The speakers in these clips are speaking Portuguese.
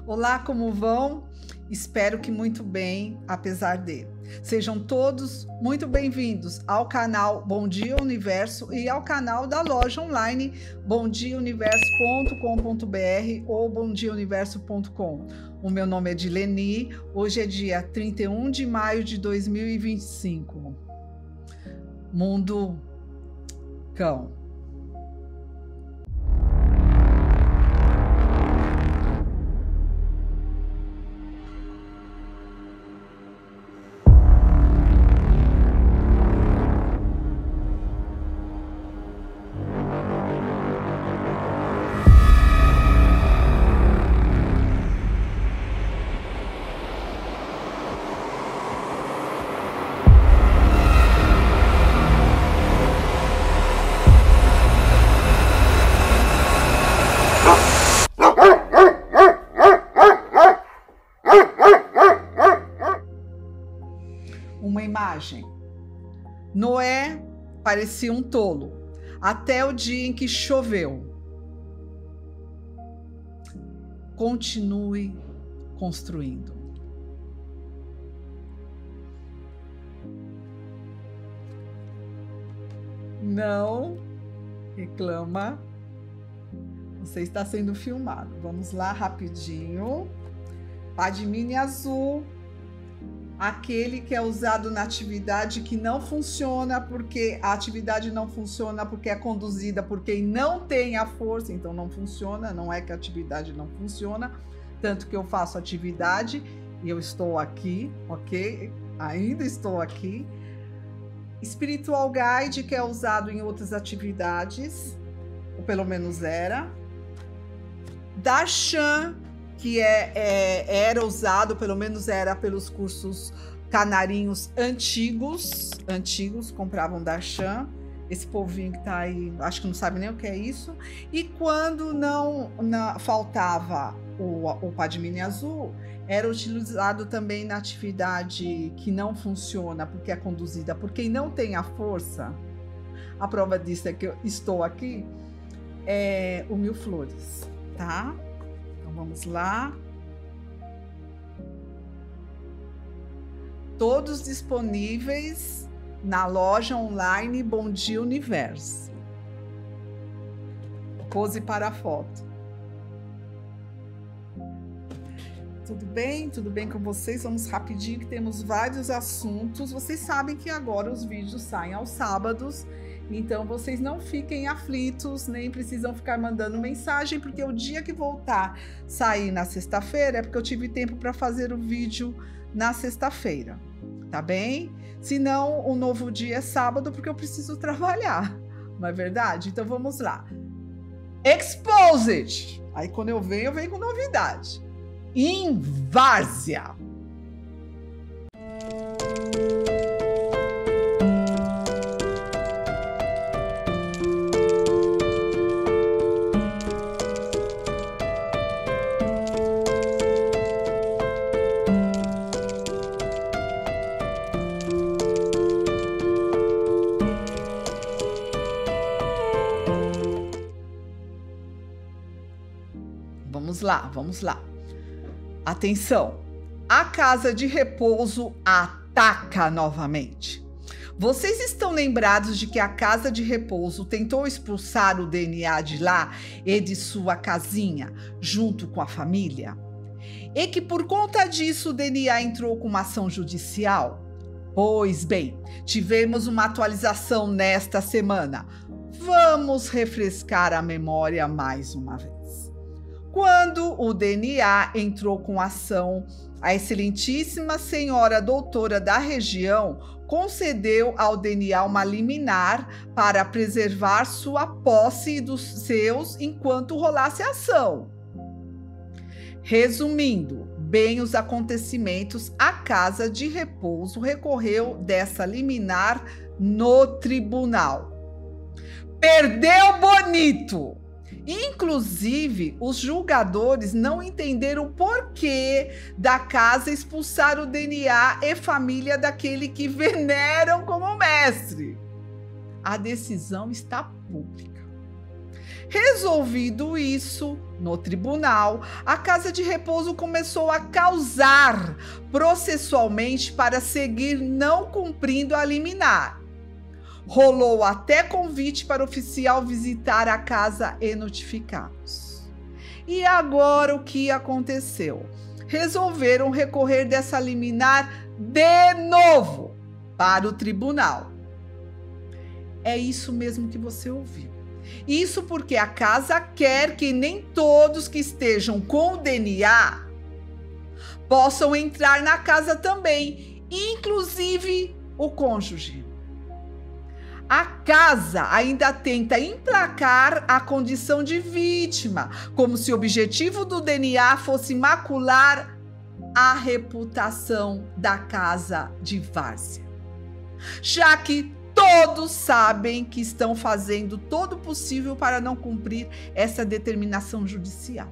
Olá, como vão? Espero que muito bem, apesar de. Sejam todos muito bem-vindos ao canal Bom Dia Universo e ao canal da loja online bomdiauniverso.com.br ou bomdiauniverso.com. O meu nome é Dileni, hoje é dia 31 de maio de 2025. Mundo cão. Uma imagem. Noé parecia um tolo, até o dia em que choveu. Continue construindo. Não reclama. Você está sendo filmado. Vamos lá rapidinho. Padmini azul. Aquele que é usado na atividade que não funciona, porque a atividade não funciona porque é conduzida por quem não tem a força, então não funciona, não é que a atividade não funciona, tanto que eu faço atividade e eu estou aqui, ok? Ainda estou aqui. Spiritual Guide, que é usado em outras atividades, ou pelo menos era. Darshan, que era usado, pelo menos era pelos cursos canarinhos antigos, compravam Darshan. Esse povinho que tá aí, acho que não sabe nem o que é isso. E quando não faltava o Padmini azul, era utilizado também na atividade que não funciona, porque é conduzida por quem não tem a força. A prova disso é que eu estou aqui, é o Mil Flores, tá? Vamos lá. Todos disponíveis na loja online Bom Dia Universo. Pose para a foto. Tudo bem? Tudo bem com vocês? Vamos rapidinho que temos vários assuntos. Vocês sabem que agora os vídeos saem aos sábados. Então, vocês não fiquem aflitos, nem precisam ficar mandando mensagem, porque o dia que voltar sair na sexta-feira é porque eu tive tempo para fazer o vídeo na sexta-feira, tá bem? Se não, o novo dia é sábado, porque eu preciso trabalhar, não é verdade? Então, vamos lá. Exposed! Aí, quando eu venho com novidade. Invárzia! Vamos lá. Atenção! A casa de repouso ataca novamente. Vocês estão lembrados de que a casa de repouso tentou expulsar o DNA de lá e de sua casinha, junto com a família? E que por conta disso o DNA entrou com uma ação judicial? Pois bem, tivemos uma atualização nesta semana. Vamos refrescar a memória mais uma vez. Quando o DNA entrou com ação, a excelentíssima senhora doutora da região concedeu ao DNA uma liminar para preservar sua posse e dos seus enquanto rolasse a ação. Resumindo bem os acontecimentos, a casa de repouso recorreu dessa liminar no tribunal. Perdeu bonito! Inclusive, os julgadores não entenderam o porquê da casa expulsar o DNA e família daquele que veneram como mestre. A decisão está pública. Resolvido isso, no tribunal, a casa de repouso começou a causar processualmente para seguir não cumprindo a liminar. Rolou até convite para o oficial visitar a casa e notificá-los. E agora o que aconteceu? Resolveram recorrer dessa liminar de novo para o tribunal. É isso mesmo que você ouviu. Isso porque a casa quer que nem todos que estejam com o DNA possam entrar na casa também, inclusive o cônjuge. A casa ainda tenta emplacar a condição de vítima, como se o objetivo do DNA fosse macular a reputação da casa de várzea. Já que todos sabem que estão fazendo todo o possível para não cumprir essa determinação judicial.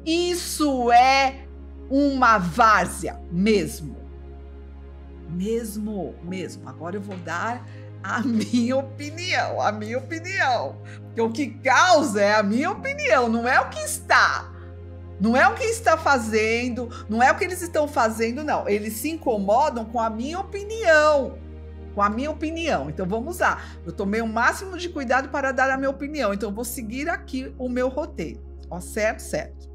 Isso é uma várzea mesmo. Mesmo. Agora eu vou dar a minha opinião. Porque o que causa é a minha opinião, não é o que está. Não é o que está fazendo, não é o que eles estão fazendo, não. Eles se incomodam com a minha opinião. Então vamos lá. Eu tomei o máximo de cuidado para dar a minha opinião. Então eu vou seguir aqui o meu roteiro. Ó, certo.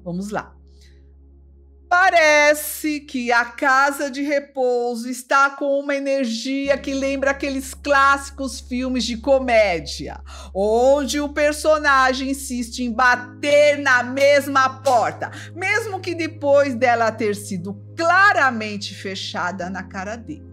Vamos lá. Parece que a casa de repouso está com uma energia que lembra aqueles clássicos filmes de comédia, onde o personagem insiste em bater na mesma porta, mesmo que depois dela ter sido claramente fechada na cara dele.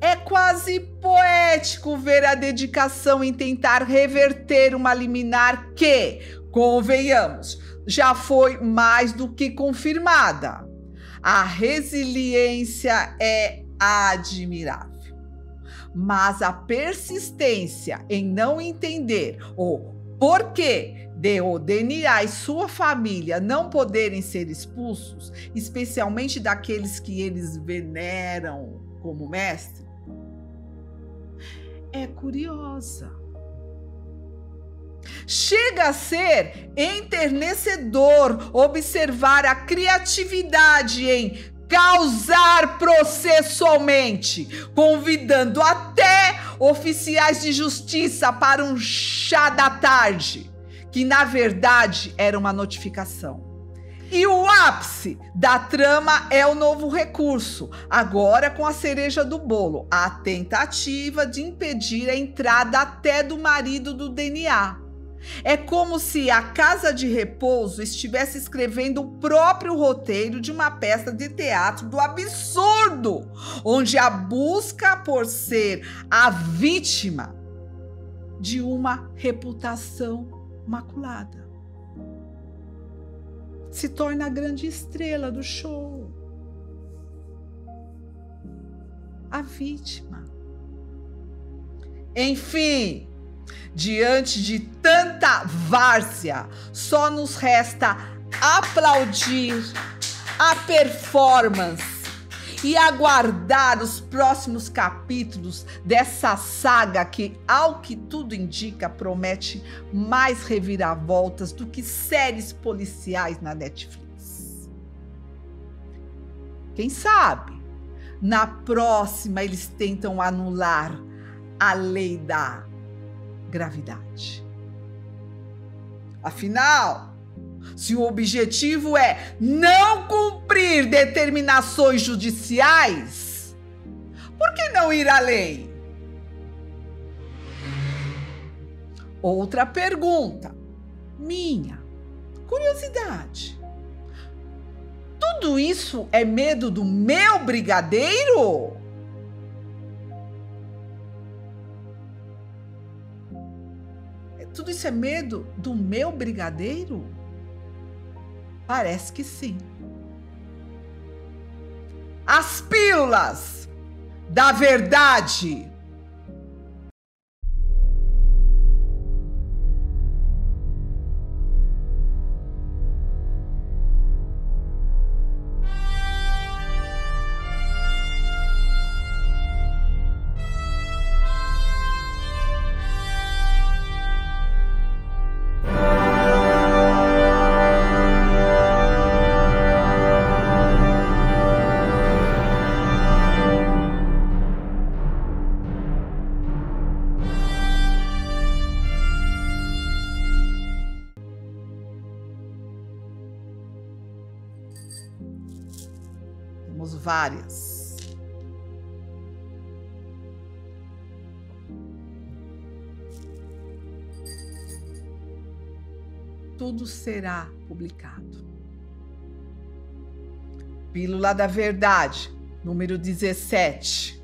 É quase poético ver a dedicação em tentar reverter uma liminar que, convenhamos, já foi mais do que confirmada. A resiliência é admirável, mas a persistência em não entender o porquê de o DNA e sua família não poderem ser expulsos, especialmente daqueles que eles veneram como mestre, é curiosa. Chega a ser enternecedor observar a criatividade em causar processualmente, convidando até oficiais de justiça para um chá da tarde, que na verdade era uma notificação. E o ápice da trama é o novo recurso, agora com a cereja do bolo, a tentativa de impedir a entrada até do marido do DNA. É como se a casa de repouso estivesse escrevendo o próprio roteiro de uma peça de teatro do absurdo, onde a busca por ser a vítima de uma reputação maculada se torna a grande estrela do show. A vítima. Enfim, diante de tanta várzea, só nos resta aplaudir a performance e aguardar os próximos capítulos dessa saga que, ao que tudo indica, promete mais reviravoltas do que séries policiais na Netflix. Quem sabe, na próxima eles tentam anular a lei da gravidade. Afinal, se o objetivo é não cumprir determinações judiciais, por que não ir além? Outra pergunta, minha curiosidade. Tudo isso é medo do meu brigadeiro? Tudo isso é medo do meu brigadeiro? Parece que sim. As pílulas da verdade. temos várias. Tudo será publicado. Pílula da Verdade, número 17.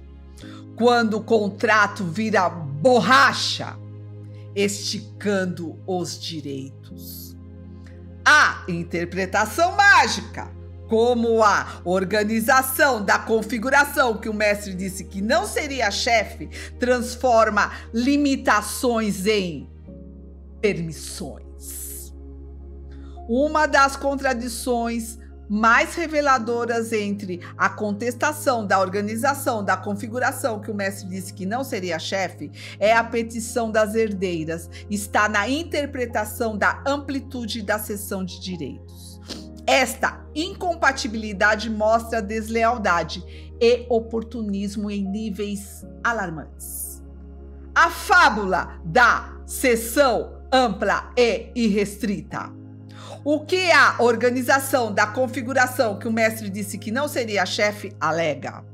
Quando o contrato vira borracha, esticando os direitos. A interpretação mágica, como a organização da configuração que o mestre disse que não seria chefe, transforma limitações em permissões. Uma das contradições mais reveladoras entre a contestação da organização da configuração que o mestre disse que não seria chefe é a petição das herdeiras. Está na interpretação da amplitude da cessão de direitos. Esta incompatibilidade mostra deslealdade e oportunismo em níveis alarmantes. A fábula da cessão ampla e irrestrita. O que a organização da configuração que o mestre disse que não seria chefe alega?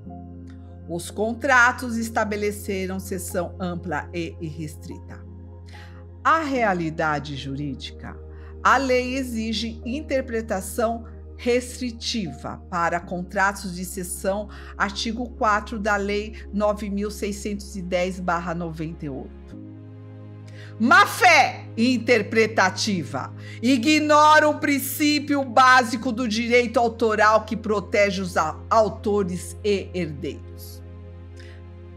Os contratos estabeleceram cessão ampla e irrestrita. A realidade jurídica, a lei exige interpretação restritiva para contratos de cessão, artigo 4 da Lei 9.610/98. Má-fé interpretativa ignora o princípio básico do direito autoral que protege os autores e herdeiros.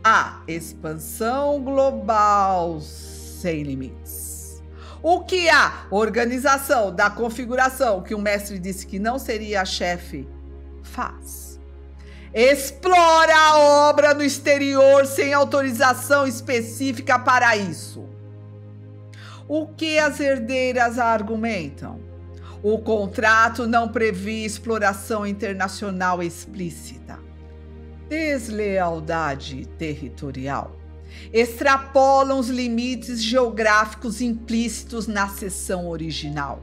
A expansão global sem limites. O que a organização da configuração que o mestre disse que não seria chefe faz? Explora a obra no exterior sem autorização específica para isso. O que as herdeiras argumentam? O contrato não previa exploração internacional explícita. Deslealdade territorial. Extrapolam os limites geográficos implícitos na seção original.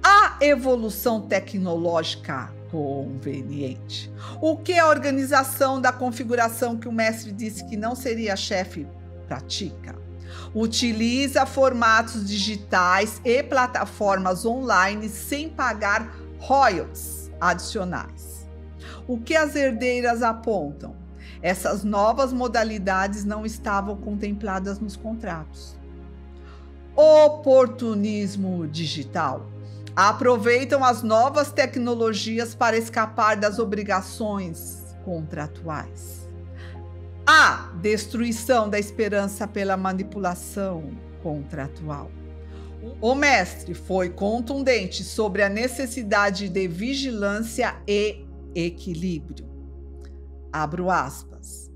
A evolução tecnológica conveniente. O que a organização da configuração que o mestre disse que não seria chefe pratica? Utiliza formatos digitais e plataformas online sem pagar royalties adicionais. O que as herdeiras apontam? Essas novas modalidades não estavam contempladas nos contratos. Oportunismo digital. Aproveitam as novas tecnologias para escapar das obrigações contratuais. A destruição da esperança pela manipulação contratual. O mestre foi contundente sobre a necessidade de vigilância e equilíbrio. Abro aspas.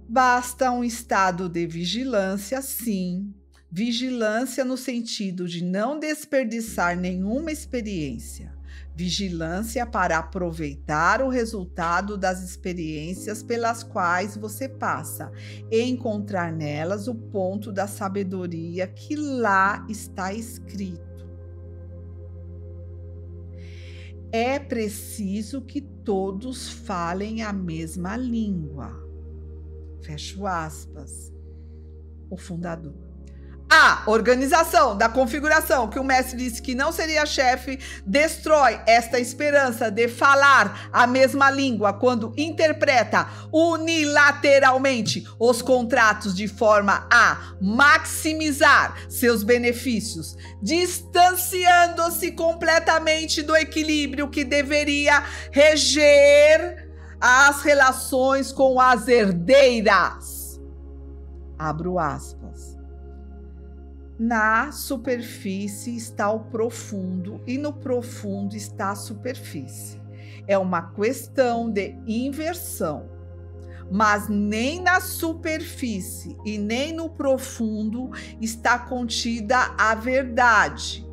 Basta um estado de vigilância, sim. Vigilância no sentido de não desperdiçar nenhuma experiência. Vigilância para aproveitar o resultado das experiências pelas quais você passa e encontrar nelas o ponto da sabedoria que lá está escrito. É preciso que todos falem a mesma língua. Fecho aspas. O fundador. A organização da configuração que o mestre disse que não seria chefe destrói esta esperança de falar a mesma língua quando interpreta unilateralmente os contratos de forma a maximizar seus benefícios, distanciando-se completamente do equilíbrio que deveria reger as relações com as herdeiras. Abro aspas. Na superfície está o profundo e no profundo está a superfície. É uma questão de inversão, mas nem na superfície e nem no profundo está contida a verdade.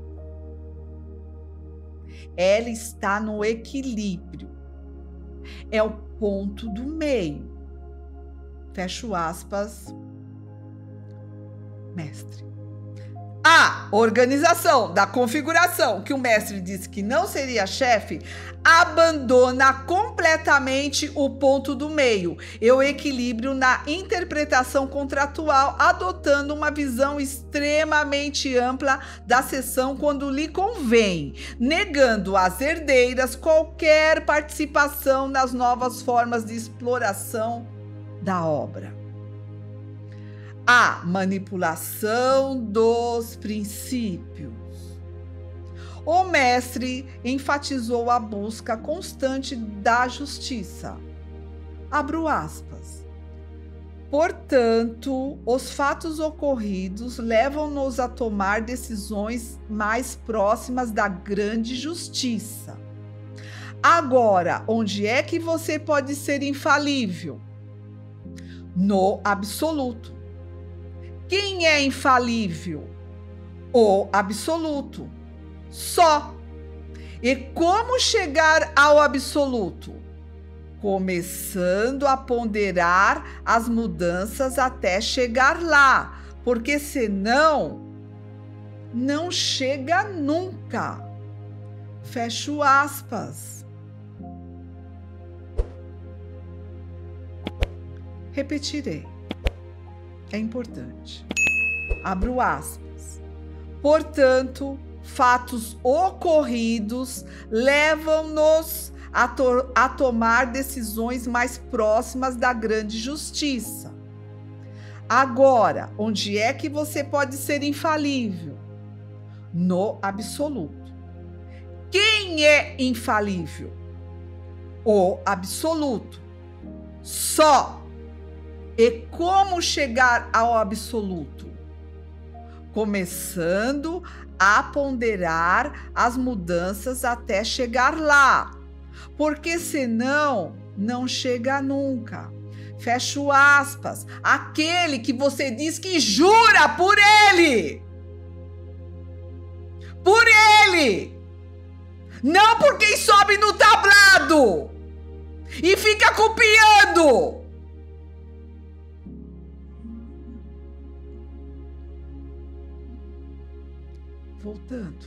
Ela está no equilíbrio. É o ponto do meio. Fecho aspas, mestre. A organização da configuração que o mestre disse que não seria chefe abandona completamente o ponto do meio e o equilíbrio na interpretação contratual, adotando uma visão extremamente ampla da sessão quando lhe convém, negando às herdeiras qualquer participação nas novas formas de exploração da obra. A manipulação dos princípios. O mestre enfatizou a busca constante da justiça. Abro aspas. Portanto, os fatos ocorridos levam-nos a tomar decisões mais próximas da grande justiça. Agora, onde é que você pode ser infalível? No absoluto. Quem é infalível? O absoluto. Só. E como chegar ao absoluto? Começando a ponderar as mudanças até chegar lá, porque senão não chega nunca. Fecho aspas. Repetirei. É importante. Abro aspas. Portanto, fatos ocorridos levam-nos a tomar decisões mais próximas da grande justiça. Agora, onde é que você pode ser infalível? No absoluto. Quem é infalível? O absoluto. Só. E como chegar ao absoluto? Começando a ponderar as mudanças até chegar lá, porque senão não chega nunca. Fecho aspas. Aquele que você diz que jura por ele. Por ele. Não por quem sobe no tablado e fica copiando. Voltando.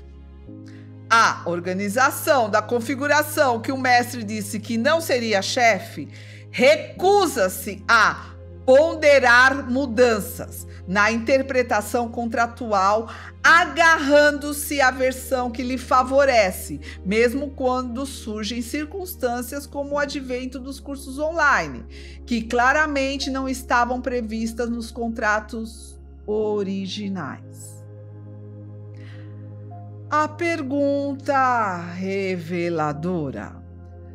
A organização da configuração que o mestre disse que não seria chefe recusa-se a ponderar mudanças na interpretação contratual, agarrando-se à versão que lhe favorece, mesmo quando surgem circunstâncias como o advento dos cursos online, que claramente não estavam previstas nos contratos originais. A pergunta reveladora: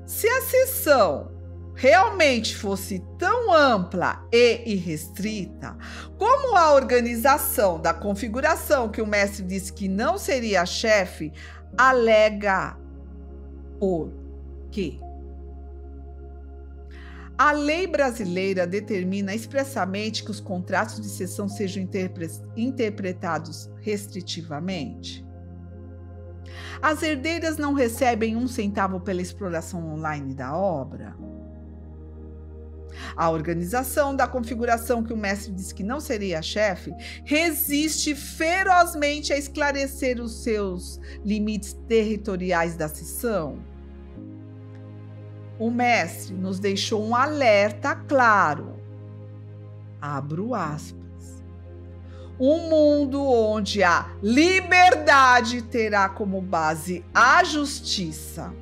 se a sessão realmente fosse tão ampla e irrestrita, como a organização da configuração que o mestre disse que não seria chefe alega por quê? A lei brasileira determina expressamente que os contratos de cessão sejam interpretados restritivamente. As herdeiras não recebem um centavo pela exploração online da obra. A organização da configuração que o mestre disse que não seria chefe resiste ferozmente a esclarecer os seus limites territoriais da sessão. O mestre nos deixou um alerta claro. Abro aspas. Um mundo onde a liberdade terá como base a justiça.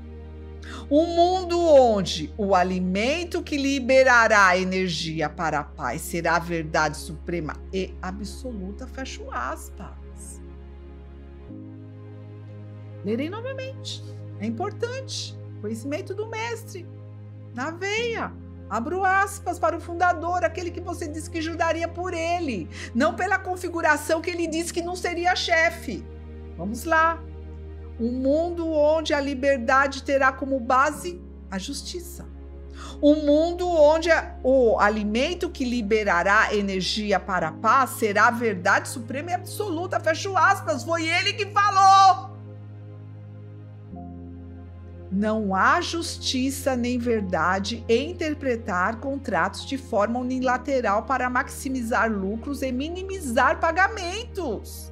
Um mundo onde o alimento que liberará energia para a paz será a verdade suprema e absoluta. Fecho aspas. Lerei novamente. É importante. Conhecimento do mestre. Na veia. Abro aspas para o fundador, aquele que você disse que ajudaria por ele, não pela configuração que ele disse que não seria chefe. Vamos lá. Um mundo onde a liberdade terá como base a justiça. Um mundo onde o alimento que liberará energia para a paz será a verdade suprema e absoluta. Fecho aspas. Foi ele que falou. Não há justiça nem verdade em interpretar contratos de forma unilateral para maximizar lucros e minimizar pagamentos.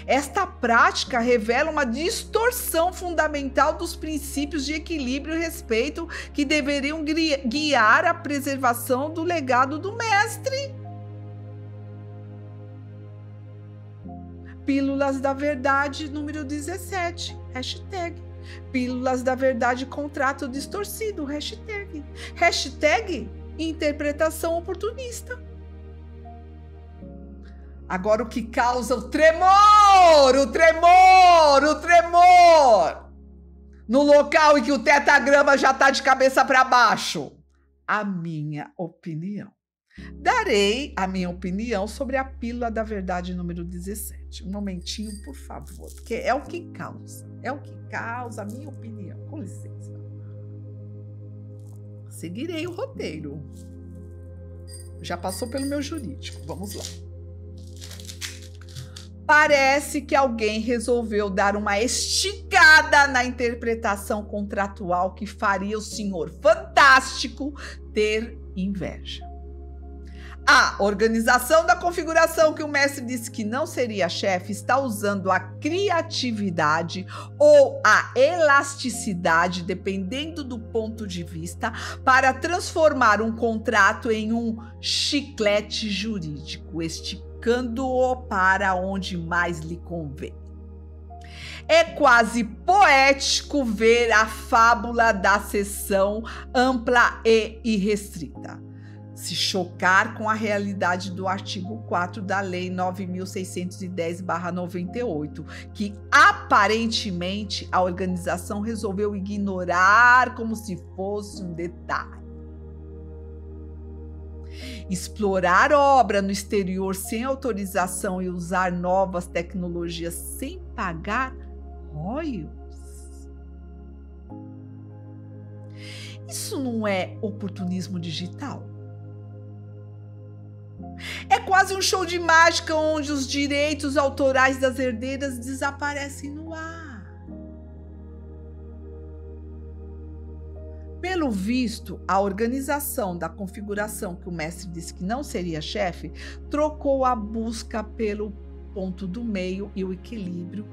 Esta prática revela uma distorção fundamental dos princípios de equilíbrio e respeito que deveriam guiar a preservação do legado do mestre. Pílulas da Verdade, número 17, hashtag. Pílulas da Verdade, contrato distorcido, hashtag. Hashtag interpretação oportunista. Agora o que causa o tremor no local em que o tetagrama já está de cabeça para baixo? A minha opinião. Darei a minha opinião sobre a Pílula da Verdade número 17. Um momentinho, por favor, porque é o que causa a minha opinião. Com licença. Seguirei o roteiro. Já passou pelo meu jurídico. Vamos lá. Parece que alguém resolveu dar uma esticada na interpretação contratual que faria o senhor fantástico ter inveja. A organização da configuração que o mestre disse que não seria chefe está usando a criatividade ou a elasticidade, dependendo do ponto de vista, para transformar um contrato em um chiclete jurídico, esticando-o para onde mais lhe convém. É quase poético ver a fábula da seção ampla e irrestrita se chocar com a realidade do artigo 4 da Lei 9.610/98, que aparentemente a organização resolveu ignorar como se fosse um detalhe. Explorar obra no exterior sem autorização e usar novas tecnologias sem pagar royalties. Isso não é oportunismo digital? É quase um show de mágica onde os direitos autorais das herdeiras desaparecem no ar. Pelo visto, a organização da configuração que o mestre disse que não seria chefe trocou a busca pelo ponto do meio e o equilíbrio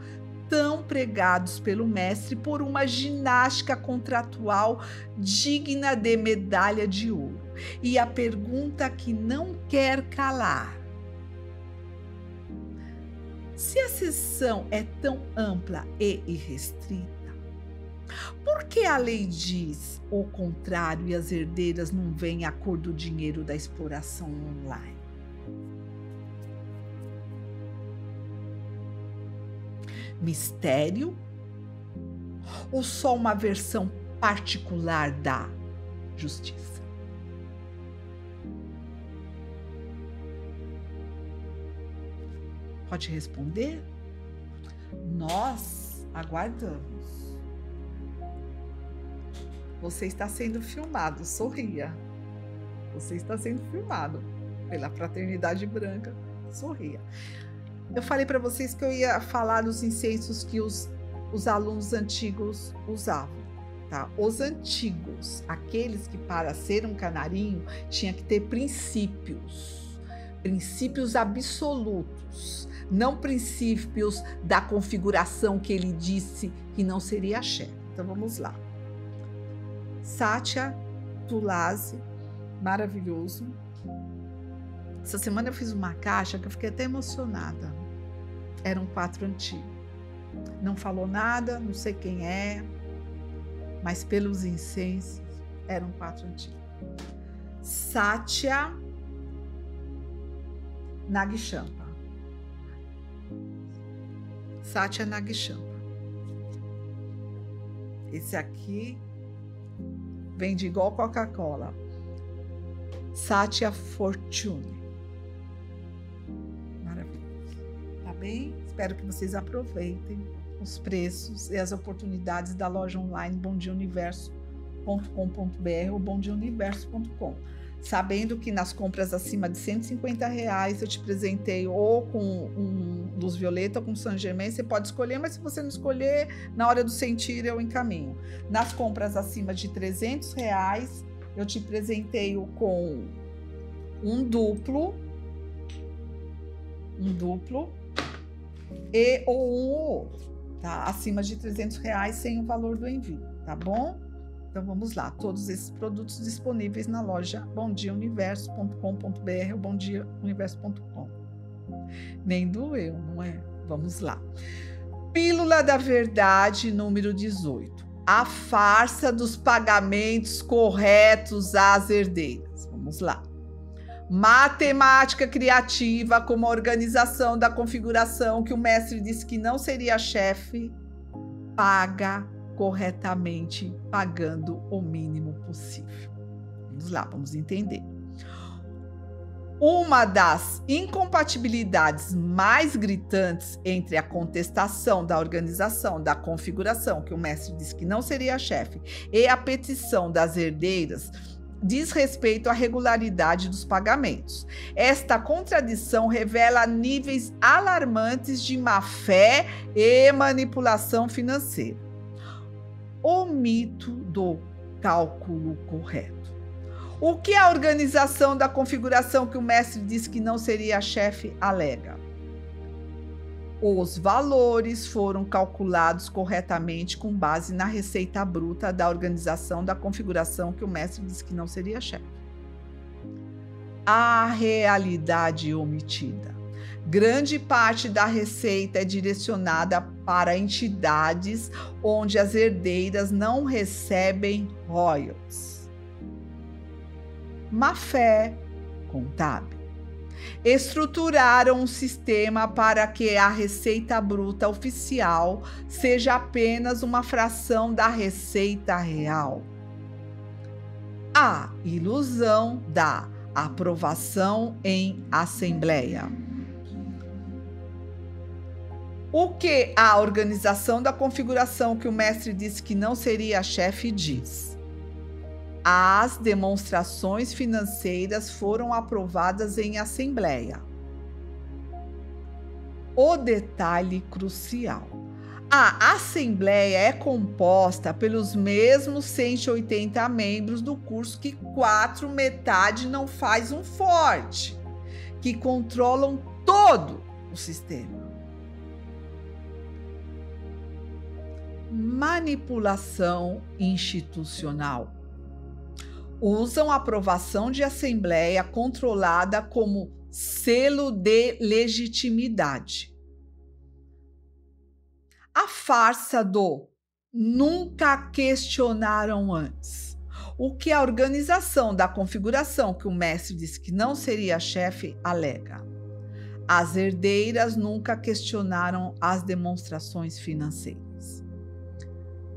tão pregados pelo mestre por uma ginástica contratual digna de medalha de ouro. E a pergunta que não quer calar: se a seção é tão ampla e irrestrita, por que a lei diz o contrário e as herdeiras não veem a cor do dinheiro da exploração online? Mistério? Ou só uma versão particular da justiça? Pode responder? Nós aguardamos. Você está sendo filmado, sorria. Você está sendo filmado pela Fraternidade Branca, sorria. Eu falei para vocês que eu ia falar dos incensos que os alunos antigos usavam, tá? Os antigos, aqueles que para ser um canarinho tinha que ter princípios absolutos, não princípios da configuração que ele disse que não seria chefe. Então vamos lá. Satya Tulasi, maravilhoso. Essa semana eu fiz uma caixa que eu fiquei até emocionada. Eram 4 antigos. Não falou nada, não sei quem é, mas pelos incensos eram 4 antigos. Satya Nagchampa. Satya Nagchampa. Esse aqui vende igual Coca-Cola. Satya Fortune. Maravilhoso. Tá bem? Espero que vocês aproveitem os preços e as oportunidades da loja online bomdiauniverso.com.br ou bomdiauniverso.com. Sabendo que nas compras acima de R$150 eu te presentei ou com luz violeta ou com Saint Germain, você pode escolher, mas se você não escolher, na hora do sentir eu encaminho. Nas compras acima de R$300 eu te presenteio com um duplo e ou um ou outro, tá? Acima de R$300 sem o valor do envio, tá bom? Então vamos lá, todos esses produtos disponíveis na loja bomdiauniverso.com.br ou bomdiauniverso.com. Nem doeu, não é? Vamos lá. Pílula da Verdade, número 18. A farsa dos pagamentos corretos às herdeiras. Vamos lá. Matemática criativa como a organização da configuração que o mestre disse que não seria chefe, paga corretamente, pagando o mínimo possível. Vamos lá, vamos entender. Uma das incompatibilidades mais gritantes entre a contestação da organização da configuração que o mestre disse que não seria chefe e a petição das herdeiras diz respeito à regularidade dos pagamentos. Esta contradição revela níveis alarmantes de má-fé e manipulação financeira. O mito do cálculo correto. O que a organização da configuração que o mestre disse que não seria chefe alega? Os valores foram calculados corretamente com base na receita bruta da organização da configuração que o mestre disse que não seria chefe. A realidade omitida. Grande parte da receita é direcionada para entidades onde as herdeiras não recebem royalties. Má-fé contábil. Estruturaram um sistema para que a receita bruta oficial seja apenas uma fração da receita real. A ilusão da aprovação em assembleia. O que a organização da configuração que o mestre disse que não seria chefe diz? As demonstrações financeiras foram aprovadas em assembleia. O detalhe crucial. A assembleia é composta pelos mesmos 180 membros do curso que 4 metade não faz um forte, que controlam todo o sistema. Manipulação institucional. Usam a aprovação de assembleia controlada como selo de legitimidade. A farsa do nunca questionaram antes. O que a organização da configuração que o mestre disse que não seria chefe alega. As herdeiras nunca questionaram as demonstrações financeiras.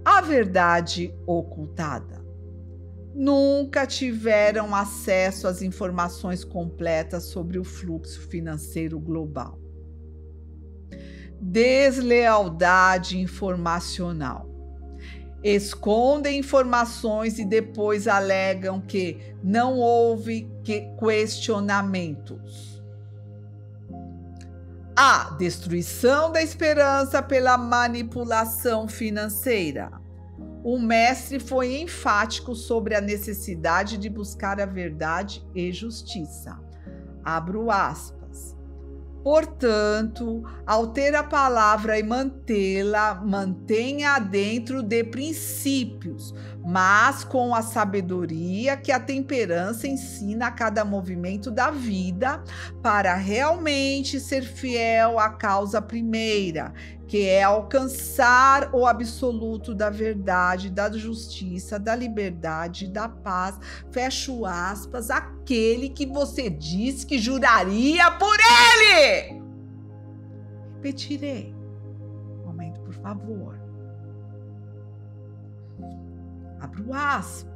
A verdade ocultada. Nunca tiveram acesso às informações completas sobre o fluxo financeiro global. Deslealdade informacional. Escondem informações e depois alegam que não houve questionamentos. A destruição da esperança pela manipulação financeira. O mestre foi enfático sobre a necessidade de buscar a verdade e justiça. Abro aspas. Portanto, ao ter a palavra e mantê-la, mantenha dentro de princípios, mas com a sabedoria que a temperança ensina a cada movimento da vida, para realmente ser fiel à causa primeira, que é alcançar o absoluto da verdade, da justiça, da liberdade, da paz. Fecho aspas, aquele que você disse que juraria por ele. Repetirei. Um momento, por favor. Abro aspas.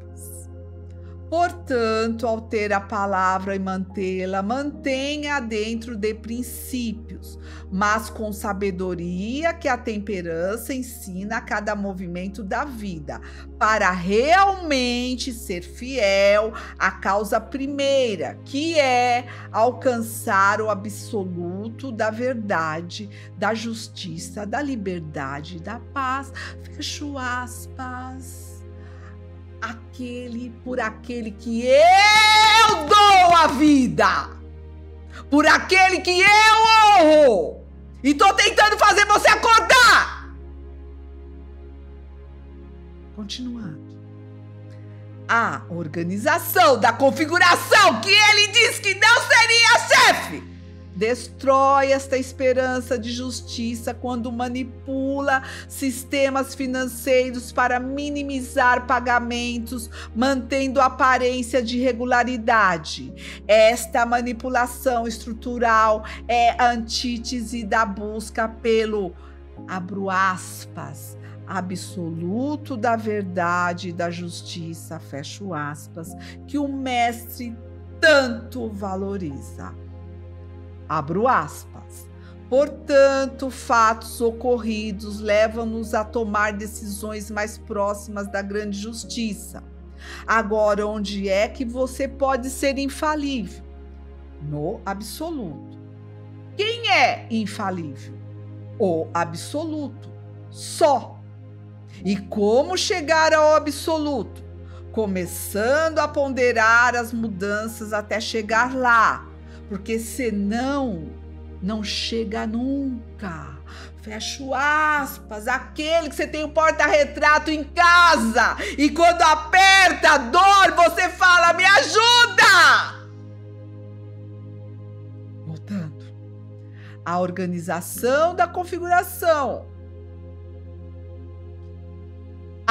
Portanto, ao ter a palavra e mantê-la, mantenha dentro de princípios, mas com sabedoria que a temperança ensina a cada movimento da vida, para realmente ser fiel à causa primeira, que é alcançar o absoluto da verdade, da justiça, da liberdade, da paz. Fecho aspas. Por aquele que eu dou a vida, por aquele que eu honro E tô tentando fazer você acordar! Continuando. A organização da configuração que ele disse que não seria chefe destrói esta esperança de justiça quando manipula sistemas financeiros para minimizar pagamentos, mantendo a aparência de regularidade. Esta manipulação estrutural é a antítese da busca pelo, abro aspas, absoluto da verdade e da justiça, fecho aspas, que o mestre tanto valoriza. Abro aspas. Portanto, fatos ocorridos levam-nos a tomar decisões mais próximas da grande justiça. Agora, onde é que você pode ser infalível? No absoluto. Quem é infalível? O absoluto. Só. E como chegar ao absoluto? Começando a ponderar as mudanças até chegar lá. Porque senão, não chega nunca. Fecho aspas, aquele que você tem o porta-retrato em casa e quando aperta a dor, você fala, me ajuda! Voltando. A organização da configuração.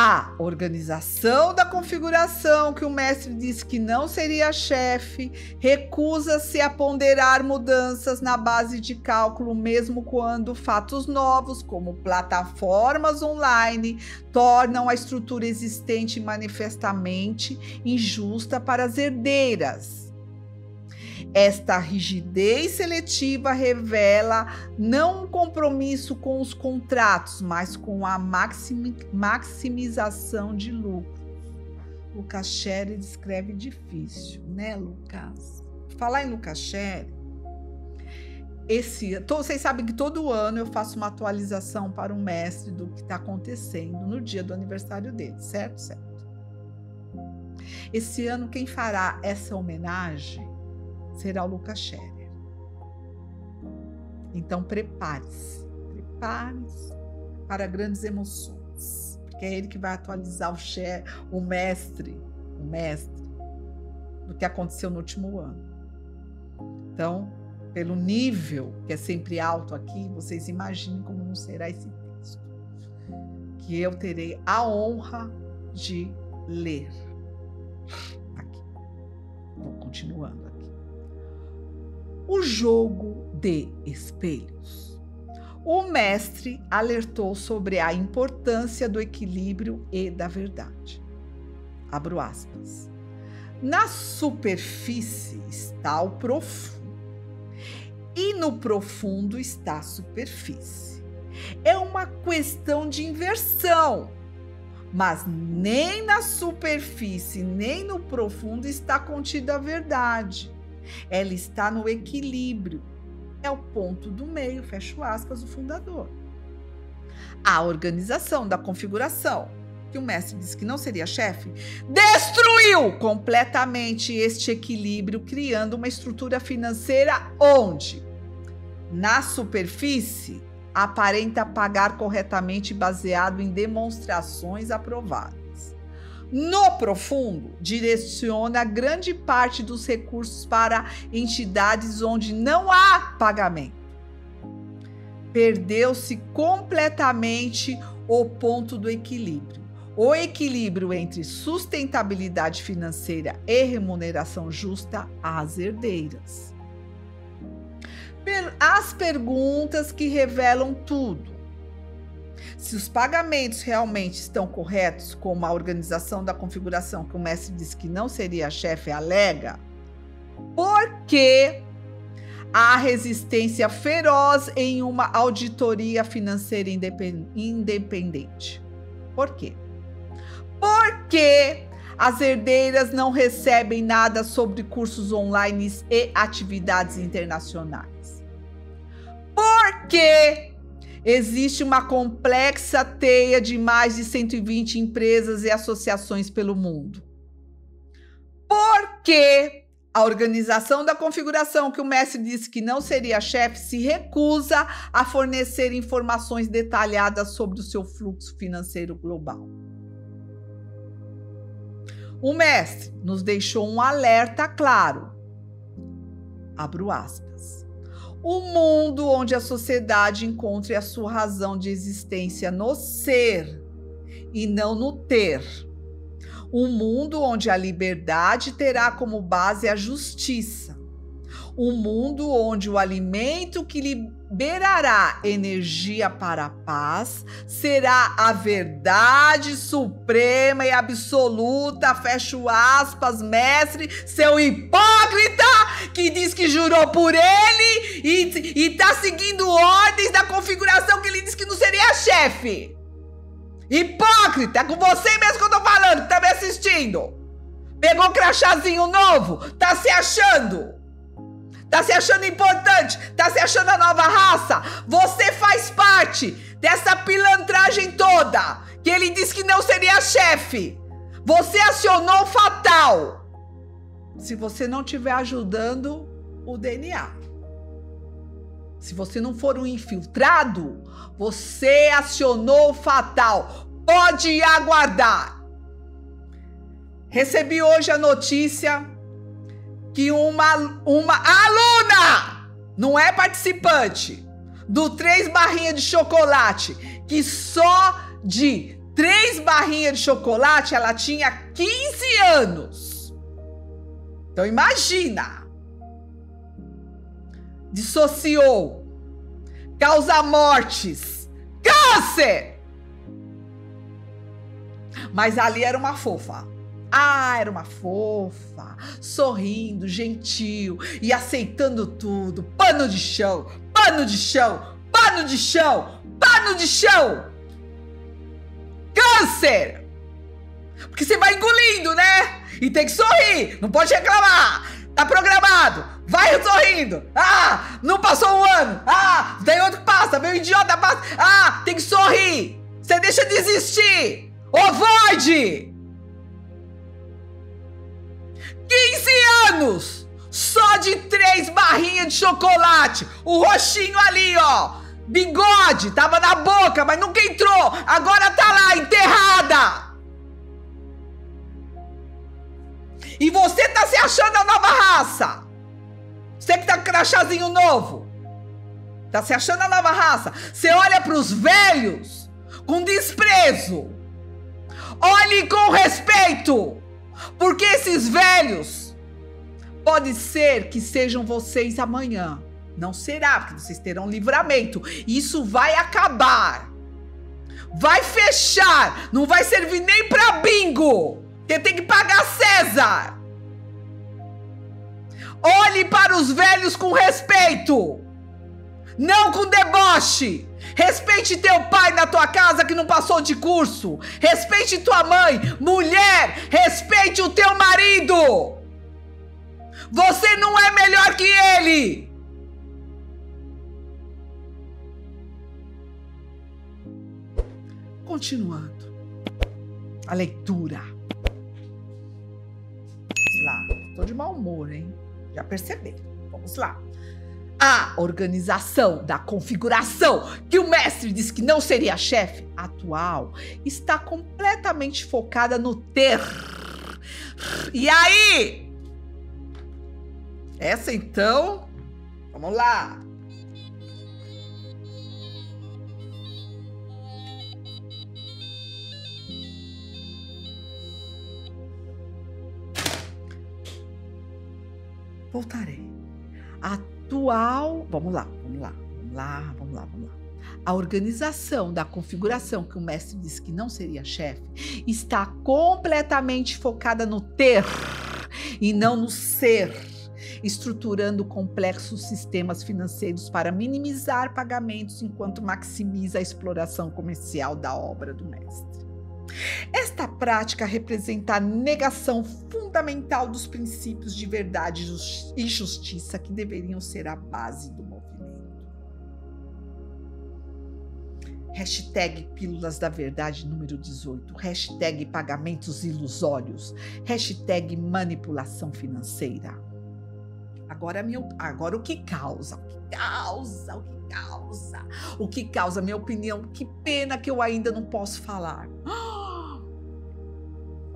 A organização da configuração que o mestre disse que não seria chefe, recusa-se a ponderar mudanças na base de cálculo, mesmo quando fatos novos, como plataformas online, tornam a estrutura existente manifestamente injusta para as herdeiras. Esta rigidez seletiva revela não um compromisso com os contratos, mas com a maximização de lucros. Lucas Sherry descreve difícil, né, Lucas? Falar em Lucas Sherry, vocês sabem que todo ano eu faço uma atualização para o mestre do que está acontecendo no dia do aniversário dele, certo? Certo. Esse ano quem fará essa homenagem será o Lucas Scherer. Então prepare-se para grandes emoções, porque é ele que vai atualizar o mestre do que aconteceu no último ano. Então, pelo nível que é sempre alto aqui, vocês imaginem como não será esse texto, que eu terei a honra de ler aqui. Vou continuando aqui. O jogo de espelhos. O mestre alertou sobre a importância do equilíbrio e da verdade. Abro aspas. Na superfície está o profundo, e no profundo está a superfície. É uma questão de inversão, mas nem na superfície nem no profundo está contida a verdade. Ela está no equilíbrio. É o ponto do meio, fecho aspas, do fundador. A organização da configuração, que o mestre disse que não seria chefe, destruiu completamente este equilíbrio, criando uma estrutura financeira onde, na superfície, aparenta pagar corretamente baseado em demonstrações aprovadas. No profundo, direciona grande parte dos recursos para entidades onde não há pagamento. Perdeu-se completamente o ponto do equilíbrio. O equilíbrio entre sustentabilidade financeira e remuneração justa às herdeiras. As perguntas que revelam tudo. Se os pagamentos realmente estão corretos, como a organização da configuração que o mestre disse que não seria chefe alega, por que há resistência feroz em uma auditoria financeira independente? Por quê? Porque as herdeiras não recebem nada sobre cursos online e atividades internacionais. Porque existe uma complexa teia de mais de 120 empresas e associações pelo mundo. Porque A organização da configuração que o mestre disse que não seria chefe se recusa a fornecer informações detalhadas sobre o seu fluxo financeiro global. O mestre nos deixou um alerta claro. Abro aspas. O mundo onde a sociedade encontre a sua razão de existência no ser e não no ter. Um mundo onde a liberdade terá como base a justiça. Um mundo onde o alimento que liberará energia para a paz será a verdade suprema e absoluta, fecho aspas, mestre, seu hipócrita, que diz que jurou por ele e tá seguindo ordens da configuração que ele disse que não seria chefe. Hipócrita, é com você mesmo que eu tô falando, que tá me assistindo. Pegou um crachazinho novo, tá se achando. Tá se achando importante, tá se achando a nova raça. Você faz parte dessa pilantragem toda, que ele disse que não seria chefe. Você acionou o fatal. Se você não estiver ajudando o DNA. Se você não for um infiltrado, você acionou o fatal. Pode aguardar. Recebi hoje a notícia que uma aluna, não é participante, do 3 barrinhas de chocolate, que só de 3 barrinhas de chocolate ela tinha 15 anos. Então imagina. Dissociou, causa mortes, câncer. Mas ali era uma fofa. Era uma fofa, sorrindo, gentil e aceitando tudo. Pano de chão, pano de chão, pano de chão, pano de chão. Câncer. Porque você vai engolindo, né? E tem que sorrir, não pode reclamar. Tá programado, vai sorrindo. Não passou um ano. Tem outro que passa, vem um idiota, passa. Tem que sorrir. Você deixa de existir. Ovoide. 15 anos, só de 3 barrinhas de chocolate, o roxinho ali, ó, bigode, tava na boca, mas nunca entrou, agora tá lá, enterrada. E você tá se achando a nova raça, você que tá com crachazinho novo, tá se achando a nova raça, você olha pros velhos com desprezo, olhe com respeito. Porque esses velhos, pode ser que sejam vocês amanhã. Não será, porque vocês terão livramento. Isso vai acabar. Vai fechar. Não vai servir nem para bingo. Porque tem que pagar César. Olhe para os velhos com respeito. Não com deboche. Respeite teu pai na tua casa que não passou de curso. Respeite tua mãe. Mulher, respeite o teu marido. Você não é melhor que ele. Continuando a leitura. Vamos lá. Tô de mau humor, hein? Já perceberam. Vamos lá. A organização da configuração que o mestre disse que não seria chefe atual está completamente focada no ter. E aí? Essa então, vamos lá. Voltarei. Vamos lá. A organização da configuração que o mestre disse que não seria chefe está completamente focada no ter e não no ser, estruturando complexos sistemas financeiros para minimizar pagamentos enquanto maximiza a exploração comercial da obra do mestre. Esta prática representa a negação fundamental dos princípios de verdade e justiça que deveriam ser a base do movimento. Hashtag Pílulas da Verdade número 18. Hashtag Pagamentos Ilusórios. Hashtag Manipulação Financeira. agora o que causa? O que causa, minha opinião? Que pena que eu ainda não posso falar.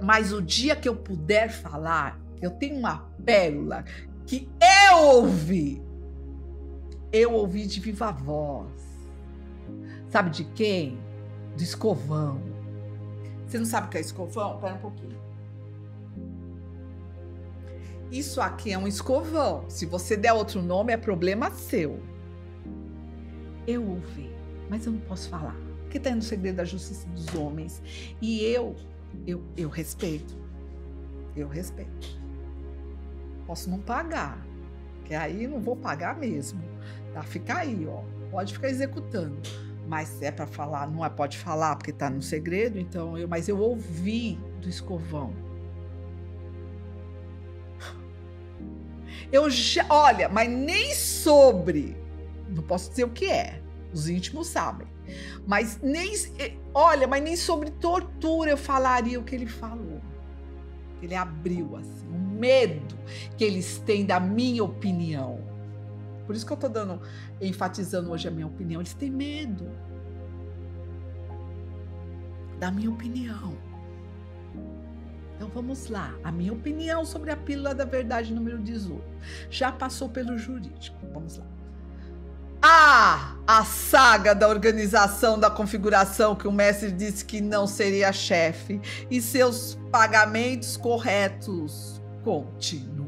Mas o dia que eu puder falar, eu tenho uma pérola que eu ouvi de viva voz. Sabe de quem? Do Escovão. Você não sabe o que é escovão? Pera um pouquinho. Isso aqui é um escovão. Se você der outro nome, é problema seu. Eu ouvi, mas eu não posso falar, porque está no segredo da justiça dos homens. E eu respeito. Eu respeito. Posso não pagar, que aí não vou pagar mesmo. Tá? Fica aí, ó. Pode ficar executando. Mas se é para falar, não pode falar porque está no segredo, então mas eu ouvi do escovão. Olha, mas nem sobre, não posso dizer o que é, os íntimos sabem, mas nem sobre tortura eu falaria o que ele falou. Ele abriu assim, o medo que eles têm da minha opinião. Por isso que eu tô enfatizando hoje a minha opinião. Eles têm medo da minha opinião. Então vamos lá. A minha opinião sobre a pílula da verdade número 18. Já passou pelo jurídico. Vamos lá. A saga da organização da configuração que o mestre disse que não seria chefe e seus pagamentos corretos continua.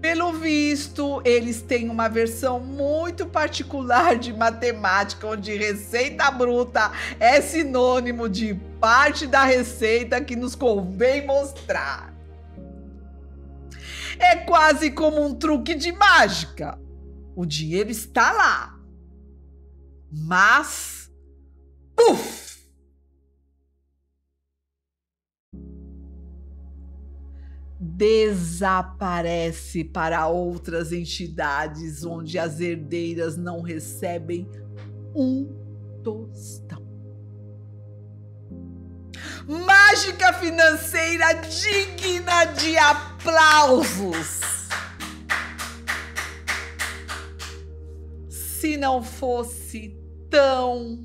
Pelo visto, eles têm uma versão muito particular de matemática, onde receita bruta é sinônimo de parte da receita que nos convém mostrar. É quase como um truque de mágica. O dinheiro está lá, mas puf! Desaparece para outras entidades onde as herdeiras não recebem um tostão. Mágica financeira digna de aplausos. Se não fosse tão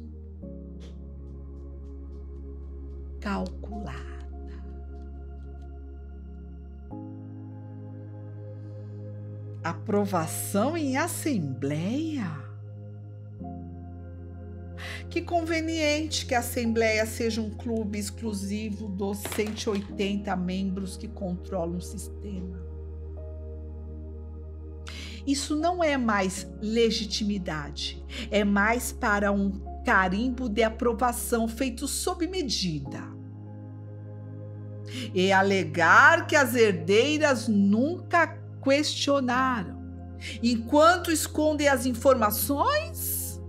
calculada. Aprovação em assembleia? Que conveniente que a assembleia seja um clube exclusivo dos 180 membros que controlam o sistema. Isso não é mais legitimidade, é mais para um carimbo de aprovação feito sob medida. E alegar que as herdeiras nunca questionaram, enquanto escondem as informações?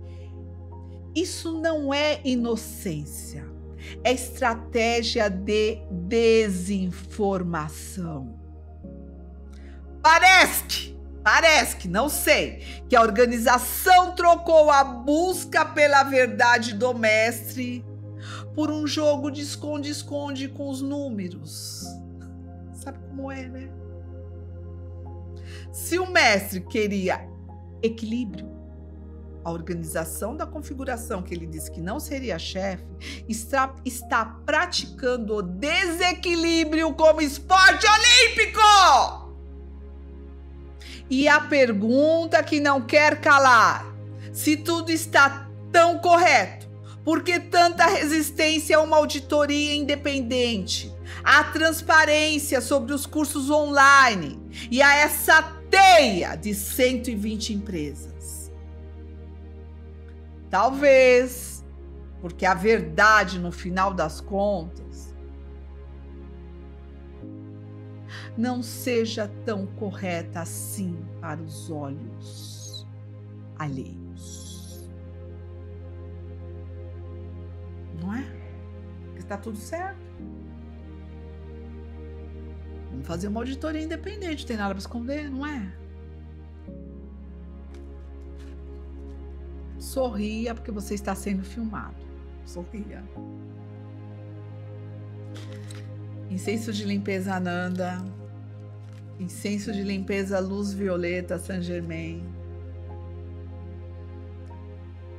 Isso não é inocência, é estratégia de desinformação. Parece que, não sei, que a organização trocou a busca pela verdade do mestre por um jogo de esconde-esconde com os números. Sabe como é, né? Se o mestre queria equilíbrio, a organização da configuração que ele disse que não seria chefe está praticando o desequilíbrio como esporte olímpico. E a pergunta que não quer calar: se tudo está tão correto, por que tanta resistência a uma auditoria independente, à transparência sobre os cursos online e a essa teia de 120 empresas? Talvez porque a verdade, no final das contas, não seja tão correta assim para os olhos alheios. Não é? Está tudo certo. Vamos fazer uma auditoria independente, não tem nada para esconder, não é? Sorria, porque você está sendo filmado. Sorria. Incenso de limpeza Ananda. Incenso de limpeza, luz violeta, Saint Germain.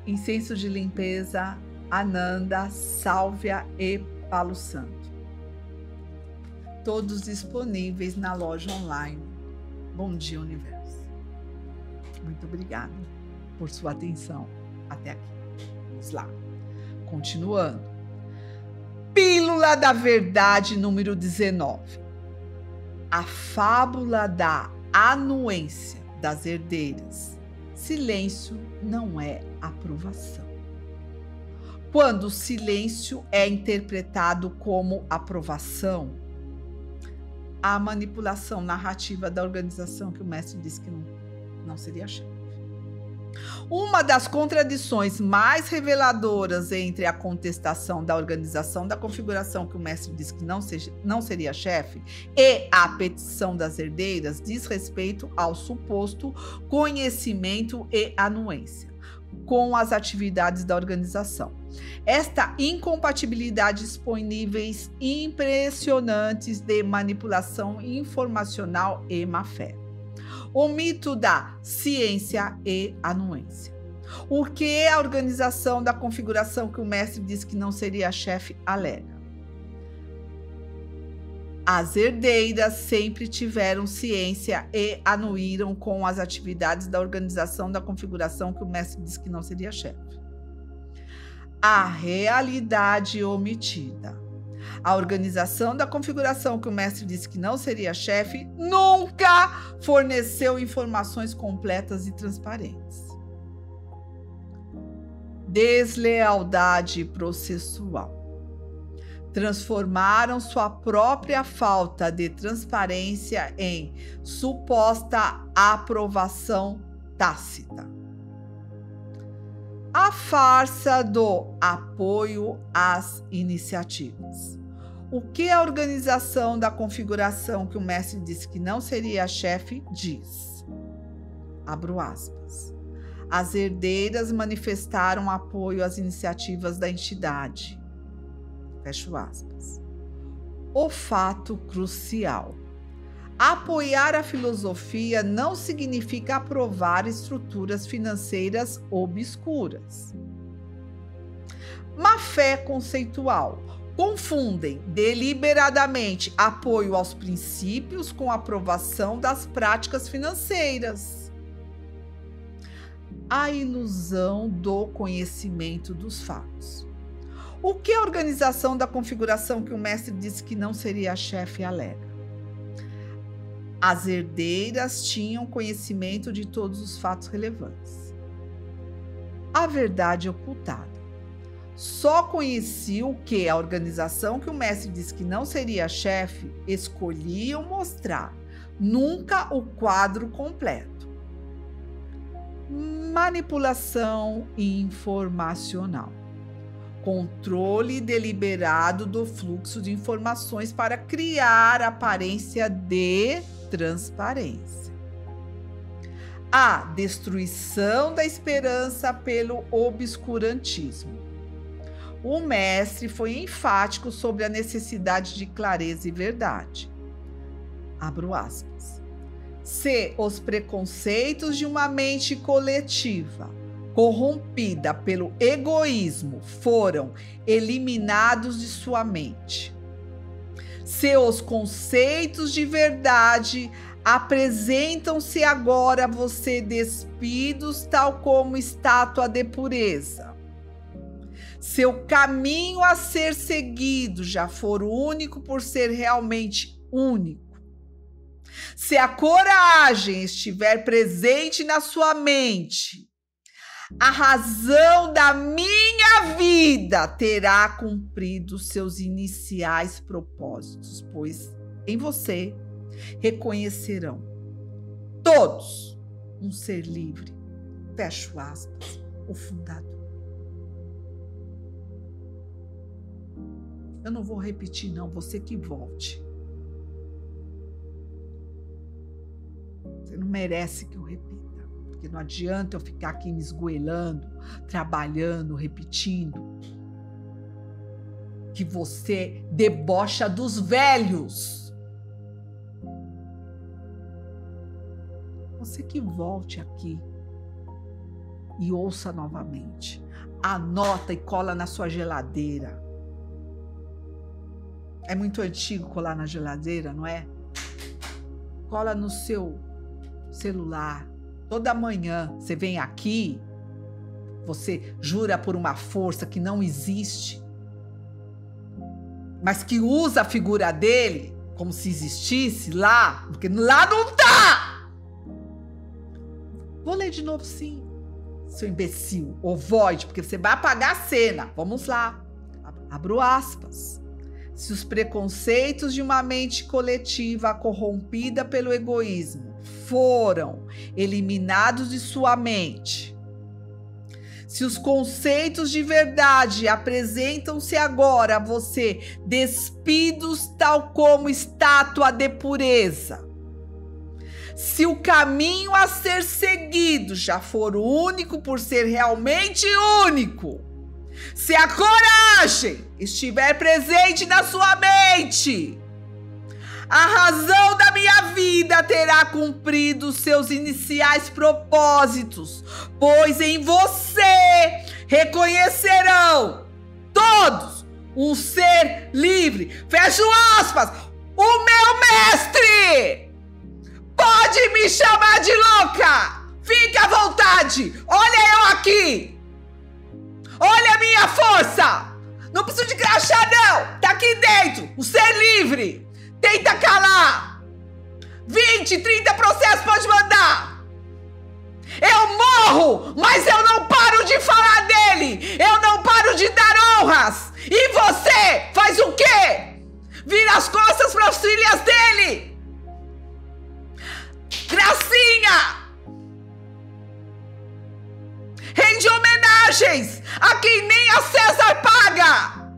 Incenso de limpeza, Ananda, Sálvia e Palo Santo. Todos disponíveis na loja online. Bom dia, Universo. Muito obrigada por sua atenção até aqui. Vamos lá. Continuando. Pílula da Verdade número 19. A fábula da anuência das herdeiras. Silêncio não é aprovação. Quando o silêncio é interpretado como aprovação, a manipulação narrativa da organização que o mestre disse que não seria chefe. Uma das contradições mais reveladoras entre a contestação da organização da configuração que o mestre disse que não seria chefe e a petição das herdeiras diz respeito ao suposto conhecimento e anuência com as atividades da organização. Esta incompatibilidade expõe níveis impressionantes de manipulação informacional e má-fé. O mito da ciência e anuência. O que a organização da configuração que o mestre disse que não seria chefe alega? As herdeiras sempre tiveram ciência e anuíram com as atividades da organização da configuração que o mestre disse que não seria chefe. A realidade omitida. A organização da configuração que o mestre disse que não seria chefe nunca forneceu informações completas e transparentes. Deslealdade processual. Transformaram sua própria falta de transparência em suposta aprovação tácita. A farsa do apoio às iniciativas. O que a organização da configuração que o mestre disse que não seria chefe diz? Abro aspas. As herdeiras manifestaram apoio às iniciativas da entidade. Fecho aspas. O fato crucial. Apoiar a filosofia não significa aprovar estruturas financeiras obscuras. Má-fé conceitual. Confundem deliberadamente apoio aos princípios com aprovação das práticas financeiras. A ilusão do conhecimento dos fatos. O que a organização da configuração que o mestre disse que não seria chefe alega? As herdeiras tinham conhecimento de todos os fatos relevantes. A verdade ocultada. Só conhecia o que a organização que o mestre disse que não seria chefe escolhiam mostrar, nunca o quadro completo. Manipulação informacional. Controle deliberado do fluxo de informações para criar aparência de transparência. A destruição da esperança pelo obscurantismo. O mestre foi enfático sobre a necessidade de clareza e verdade. Abro aspas. Se os preconceitos de uma mente coletiva, corrompida pelo egoísmo, foram eliminados de sua mente, se os conceitos de verdade apresentam-se agora a você despidos, tal como estátua de pureza, seu caminho a ser seguido já for único por ser realmente único, se a coragem estiver presente na sua mente, a razão da minha vida terá cumprido seus iniciais propósitos, pois em você reconhecerão todos um ser livre. Fecho aspas, o fundador. Eu não vou repetir, não, você que volte. Você não merece que eu repita, porque não adianta eu ficar aqui me esgoelando, trabalhando, repetindo, que você debocha dos velhos. Você que volte aqui e ouça novamente. Anota e cola na sua geladeira. É muito antigo colar na geladeira, não é? Cola no seu celular. Toda manhã você vem aqui, você jura por uma força que não existe, mas que usa a figura dele como se existisse lá, porque lá não tá! Vou ler de novo, sim, seu imbecil, ovoide, porque você vai apagar a cena. Vamos lá. Abro aspas. Se os preconceitos de uma mente coletiva corrompida pelo egoísmo foram eliminados de sua mente, se os conceitos de verdade apresentam-se agora a você despidos tal como estátua de pureza, se o caminho a ser seguido já for único por ser realmente único, se a coragem estiver presente na sua mente, a razão da minha vida terá cumprido seus iniciais propósitos, pois em você reconhecerão todos um ser livre. Fecho aspas. O meu mestre pode me chamar de louca. Fique à vontade. Olha eu aqui. Olha a minha força! Não preciso de crachá, não! Tá aqui dentro! O ser livre! Tenta calar! 20, 30 processos pode mandar! Eu morro, mas eu não paro de falar dele! Eu não paro de dar honras! E você faz o quê? Vira as costas para as filhas dele! Gracinha! Rende homenagens a quem nem a César paga.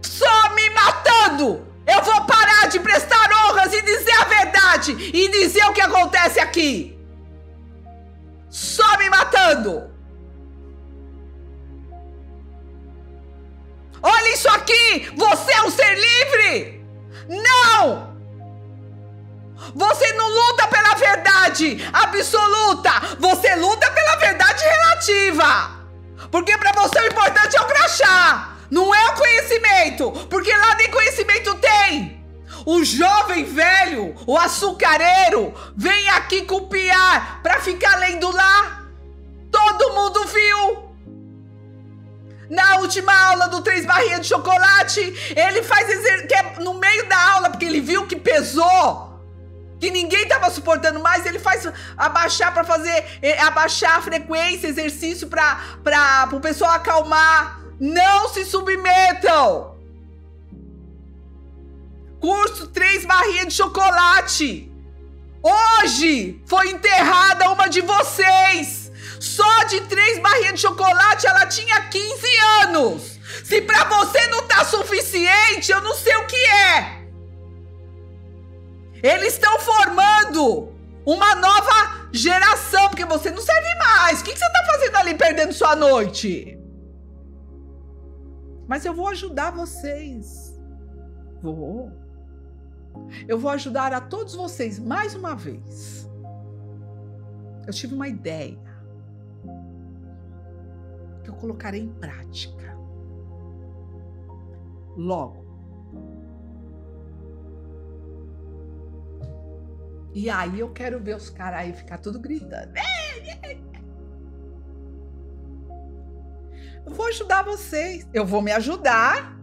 Só me matando eu vou parar de prestar honras e dizer a verdade e dizer o que acontece aqui. Só me matando. Olha isso aqui. Você é um ser livre? Não! Você não luta pela verdade absoluta, você luta pela verdade relativa. Porque para você o importante é o crachá, não é o conhecimento, porque lá nem conhecimento tem. O jovem velho, o açucareiro, vem aqui copiar para ficar lendo lá. Todo mundo viu. Na última aula do 3 barrinhas de chocolate, ele faz que é no meio da aula, porque ele viu que pesou, que ninguém estava suportando mais, ele faz abaixar para fazer, abaixar a frequência, exercício para o pessoal acalmar. Não se submetam. Curso 3 barrinhas de chocolate. Hoje foi enterrada uma de vocês. Só de 3 barrinhas de chocolate ela tinha 15 anos. Se para você não tá suficiente, eu não sei o que é. Eles estão formando uma nova geração, porque você não serve mais. O que você tá fazendo ali perdendo sua noite? Mas eu vou ajudar vocês. Eu vou ajudar a todos vocês mais uma vez. Eu tive uma ideia que eu colocarei em prática logo. E aí eu quero ver os caras aí ficar tudo gritando. Eu vou ajudar vocês. Eu vou me ajudar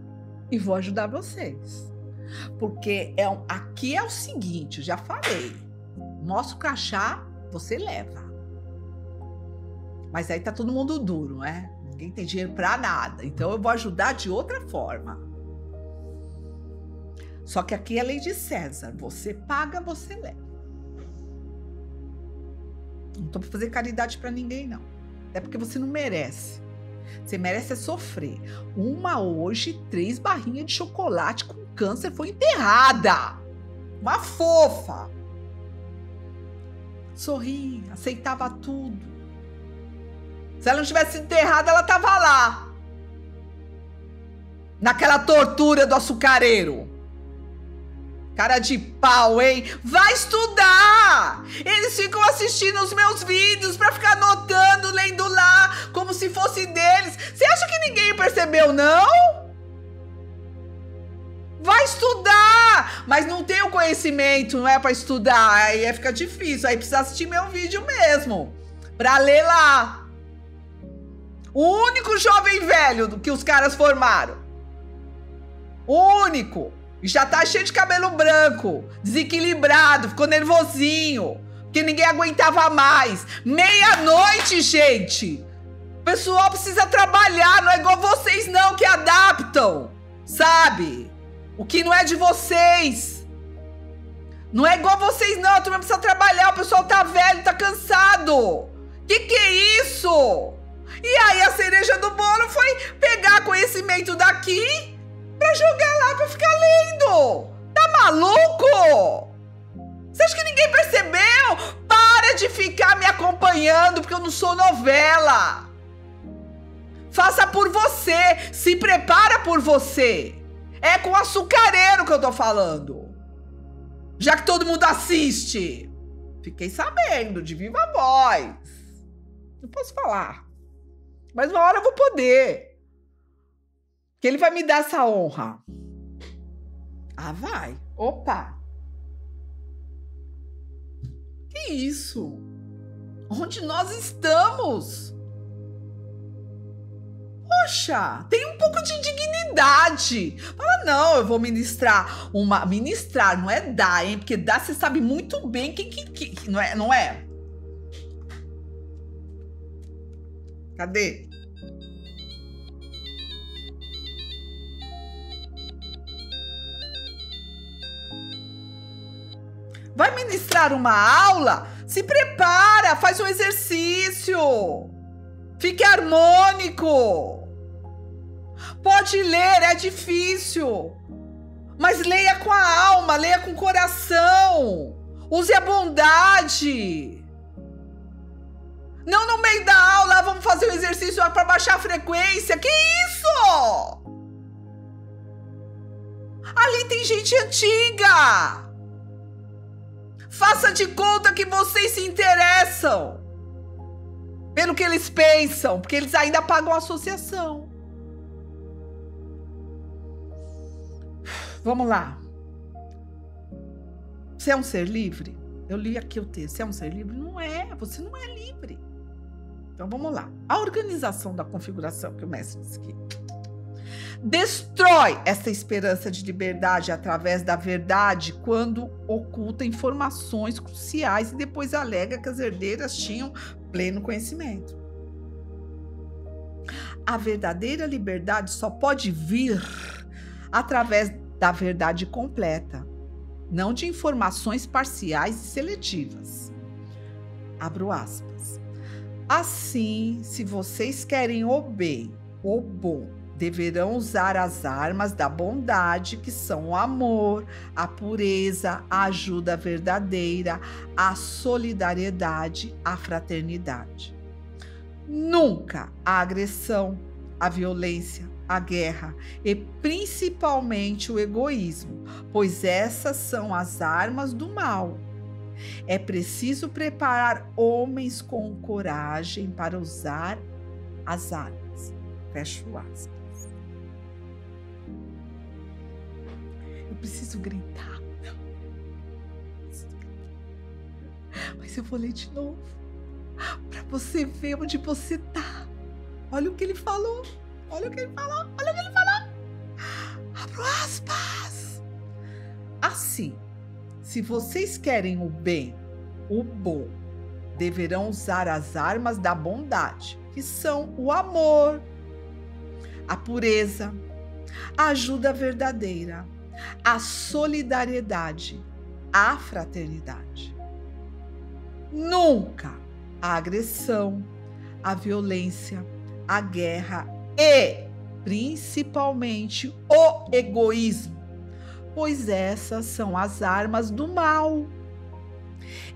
e vou ajudar vocês. Porque aqui é o seguinte, eu já falei. Mostra o crachá, você leva. Mas aí tá todo mundo duro, né? Ninguém tem dinheiro pra nada. Então eu vou ajudar de outra forma. Só que aqui é a lei de César. Você paga, você leva. Não tô pra fazer caridade pra ninguém, não. Até porque você não merece. Você merece é sofrer. Uma hoje, 3 barrinhas de chocolate com câncer foi enterrada. Uma fofa. Sorria, aceitava tudo. Se ela não tivesse enterrada, ela tava lá. Naquela tortura do açucareiro. Cara de pau, hein? Vai estudar! Eles ficam assistindo os meus vídeos pra ficar anotando, lendo lá, como se fosse deles. Você acha que ninguém percebeu, não? Vai estudar! Mas não tem o conhecimento, não é pra estudar. Aí fica difícil, aí precisa assistir meu vídeo mesmo, pra ler lá. O único jovem velho que os caras formaram. O único. E já tá cheio de cabelo branco, desequilibrado, ficou nervosinho, porque ninguém aguentava mais. Meia-noite, gente. O pessoal precisa trabalhar, não é igual vocês não, que adaptam, sabe? O que não é de vocês. Não é igual vocês não, a turma precisa trabalhar, o pessoal tá velho, tá cansado. Que é isso? E aí a cereja do bolo foi pegar conhecimento daqui pra jogar lá pra ficar lendo. Tá maluco? Você acha que ninguém percebeu? Para de ficar me acompanhando, porque eu não sou novela. Faça por você, se prepara por você. É com açucareiro que eu tô falando. Já que todo mundo assiste. Fiquei sabendo, de viva voz. Não posso falar. Mas uma hora eu vou poder. Que ele vai me dar essa honra. Ah, vai. Opa. Que isso? Onde nós estamos? Poxa, tem um pouco de dignidade. Fala, não, eu vou ministrar uma... Ministrar, não é dar, hein? Porque dar, você sabe muito bem quem que não é, não é? Cadê? Vai ministrar uma aula? Se prepara, faz um exercício. Fique harmônico. Pode ler, é difícil. Mas leia com a alma, leia com o coração. Use a bondade. Não no meio da aula, vamos fazer um exercício para baixar a frequência. Que isso? Ali tem gente antiga. Faça de conta que vocês se interessam pelo que eles pensam, porque eles ainda pagam a associação. Vamos lá. Você é um ser livre? Eu li aqui o texto. Você é um ser livre? Não é, você não é livre. Então vamos lá. A organização da configuração que o mestre disse aqui. Destrói essa esperança de liberdade através da verdade quando oculta informações cruciais e depois alega que as herdeiras tinham pleno conhecimento. A verdadeira liberdade só pode vir através da verdade completa, não de informações parciais e seletivas. Abro aspas. Assim, se vocês querem o bem, o bom, deverão usar as armas da bondade, que são o amor, a pureza, a ajuda verdadeira, a solidariedade, a fraternidade. Nunca a agressão, a violência, a guerra e principalmente o egoísmo, pois essas são as armas do mal. É preciso preparar homens com coragem para usar as armas. Fecho aspas. Eu preciso gritar. Mas eu vou ler de novo. Para você ver onde você tá. Olha o que ele falou. Olha o que ele falou. Olha o que ele falou. Abro aspas. Assim, se vocês querem o bem, o bom, deverão usar as armas da bondade, que são o amor, a pureza, a ajuda verdadeira, a solidariedade, a fraternidade. Nunca a agressão, a violência, a guerra e, principalmente, o egoísmo, pois essas são as armas do mal.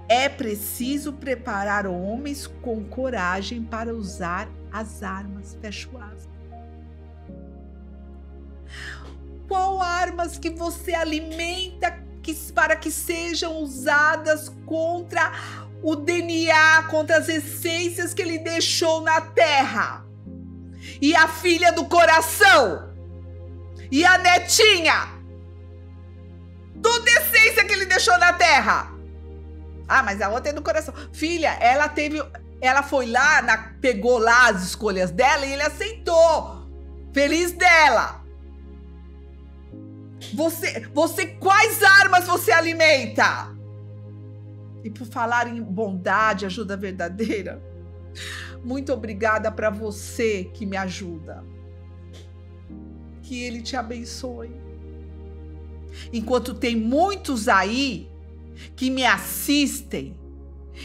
É preciso preparar homens com coragem para usar as armas. Fecho aspas. Qual armas que você alimenta para que sejam usadas contra o DNA, contra as essências que ele deixou na terra. E a filha do coração, e a netinha, tudo essência que ele deixou na terra. Ah, mas a outra é do coração. Filha, ela foi lá, pegou lá as escolhas dela e ele aceitou. Feliz dela. Você quais armas você alimenta? E por falar em bondade, ajuda verdadeira, muito obrigada para você que me ajuda. Que ele te abençoe. Enquanto tem muitos aí que me assistem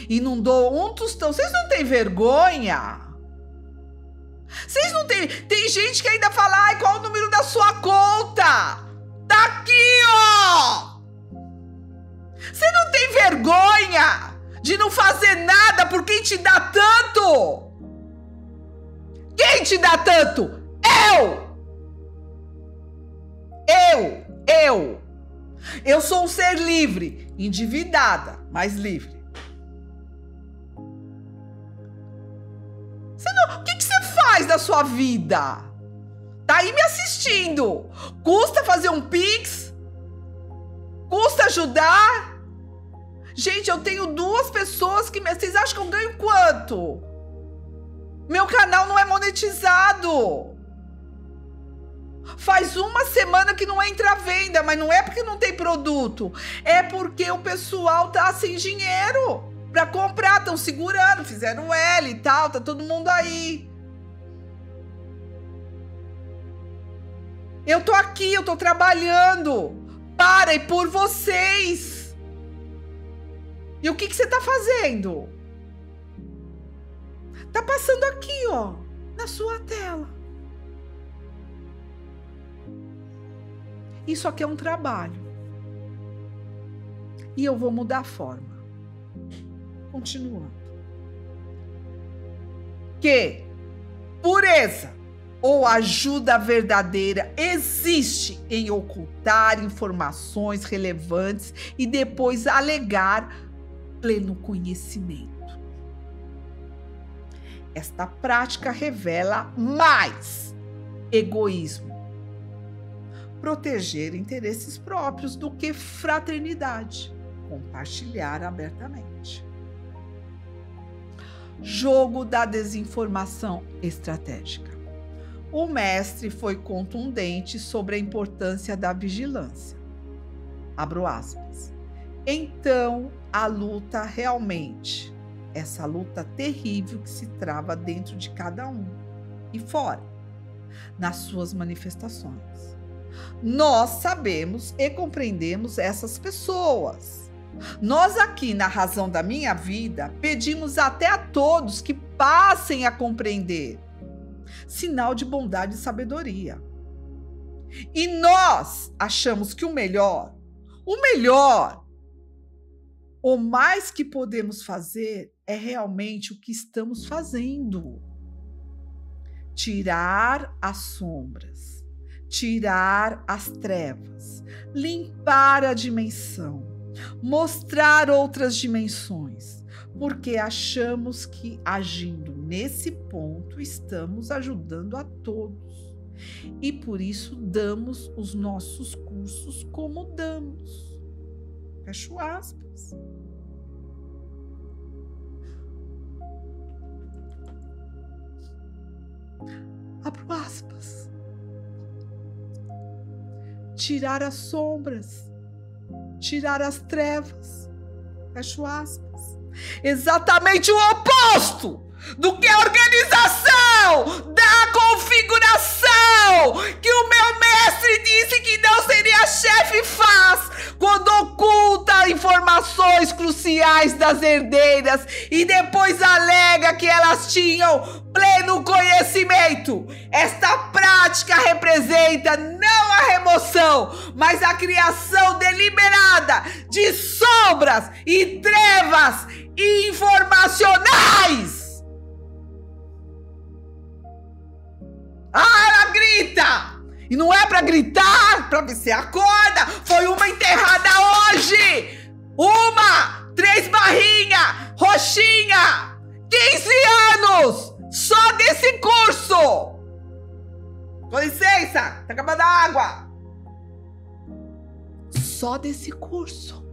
e não dou um tostão. Vocês não têm vergonha? Vocês não têm... Tem gente que ainda fala, ai, qual o número da sua conta? Tá aqui, ó! Você não tem vergonha de não fazer nada por quem te dá tanto? Quem te dá tanto? Eu sou um ser livre, endividada, mas livre. O que você faz da sua vida? Tá aí me assistindo. Custa fazer um Pix? Custa ajudar? Gente, eu tenho 2 pessoas que... Vocês acham que eu ganho quanto? Meu canal não é monetizado. Faz uma semana que não entra a venda, mas não é porque não tem produto. É porque o pessoal tá sem dinheiro pra comprar, estão segurando, fizeram L e tal, tá todo mundo aí. Eu tô aqui, eu tô trabalhando para e por vocês. E o que você tá fazendo? Tá passando aqui, ó, na sua tela. Isso aqui é um trabalho. E eu vou mudar a forma. Continuando. Que pureza ou ajuda verdadeira existe em ocultar informações relevantes e depois alegar pleno conhecimento. Esta prática revela mais egoísmo, proteger interesses próprios do que fraternidade, compartilhar abertamente. Jogo da desinformação estratégica. O mestre foi contundente sobre a importância da vigilância. Abro aspas. Então, a luta realmente, essa luta terrível que se trava dentro de cada um e fora, nas suas manifestações. Nós sabemos e compreendemos essas pessoas. Nós aqui na Razão da Minha Vida pedimos até a todos que passem a compreender. Sinal de bondade e sabedoria. E nós achamos que o melhor, o mais que podemos fazer é realmente o que estamos fazendo. Tirar as sombras, tirar as trevas, limpar a dimensão, mostrar outras dimensões, porque achamos que agindo nesse ponto estamos ajudando a todos. E por isso damos os nossos cursos como damos. Fecho aspas. Abro aspas. Tirar as sombras, tirar as trevas. Fecho aspas. Exatamente o oposto do que a organização da configuração que o meu mestre disse que não seria chefe faz quando oculta informações cruciais das herdeiras e depois alega que elas tinham pleno conhecimento. Esta prática representa não a remoção, mas a criação deliberada de sombras e trevas informacionais. Ah, ela grita! E não é pra gritar, pra ver se acorda. Foi uma enterrada hoje. 3 barrinha, roxinha. 15 anos. Só desse curso. Com licença, tá acabando a água. Só desse curso.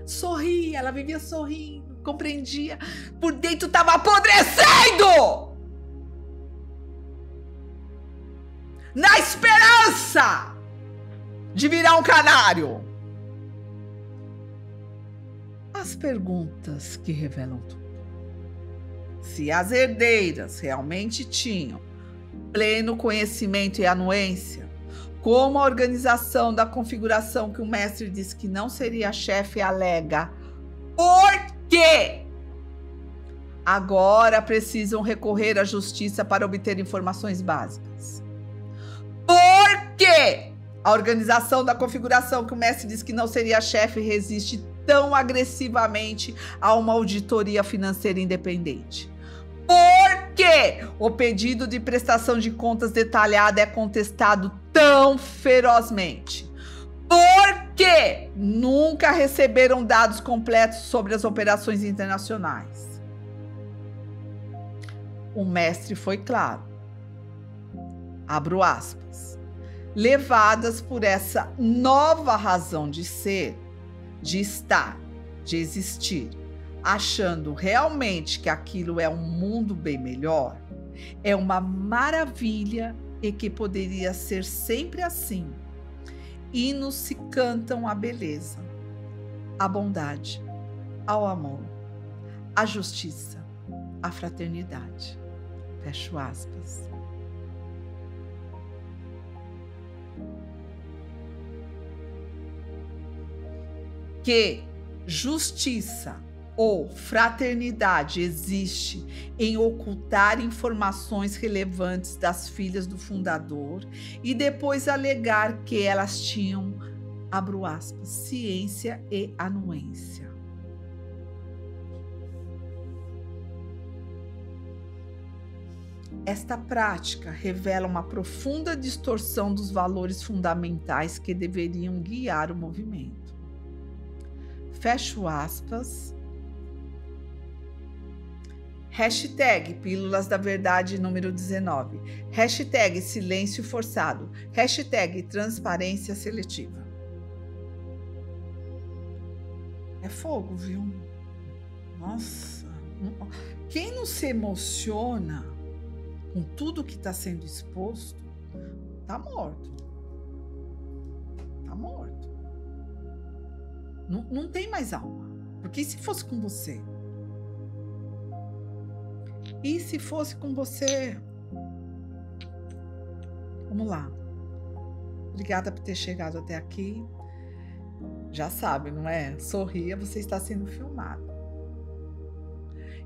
Sorria, ela vivia sorrindo, compreendia. Por dentro tava apodrecendo. Na esperança de virar um canário. As perguntas que revelam tudo. Se as herdeiras realmente tinham pleno conhecimento e anuência, como a organização da configuração que o mestre disse que não seria chefe alega, por quê? Agora precisam recorrer à justiça para obter informações básicas. Por quê? A organização da configuração que o mestre disse que não seria chefe resiste tão agressivamente a uma auditoria financeira independente. Por que o pedido de prestação de contas detalhada é contestado tão ferozmente? Por que nunca receberam dados completos sobre as operações internacionais? O mestre foi claro. Abro aspas. Levadas por essa nova razão de ser, de estar, de existir, achando realmente que aquilo é um mundo bem melhor, é uma maravilha e que poderia ser sempre assim. Hinos se cantam à beleza, à bondade, ao amor, à justiça, à fraternidade. Fecho aspas. Que justiça ou fraternidade existe em ocultar informações relevantes das filhas do fundador e depois alegar que elas tinham, abro aspas, ciência e anuência. Esta prática revela uma profunda distorção dos valores fundamentais que deveriam guiar o movimento. Fecho aspas. Hashtag Pílulas da Verdade número 19. Hashtag Silêncio Forçado. Hashtag Transparência Seletiva. É fogo, viu? Nossa. Quem não se emociona com tudo que está sendo exposto, tá morto. Tá morto. Não tem mais alma. Porque e se fosse com você? E se fosse com você? Vamos lá. Obrigada por ter chegado até aqui. Já sabe, não é? Sorria, você está sendo filmado.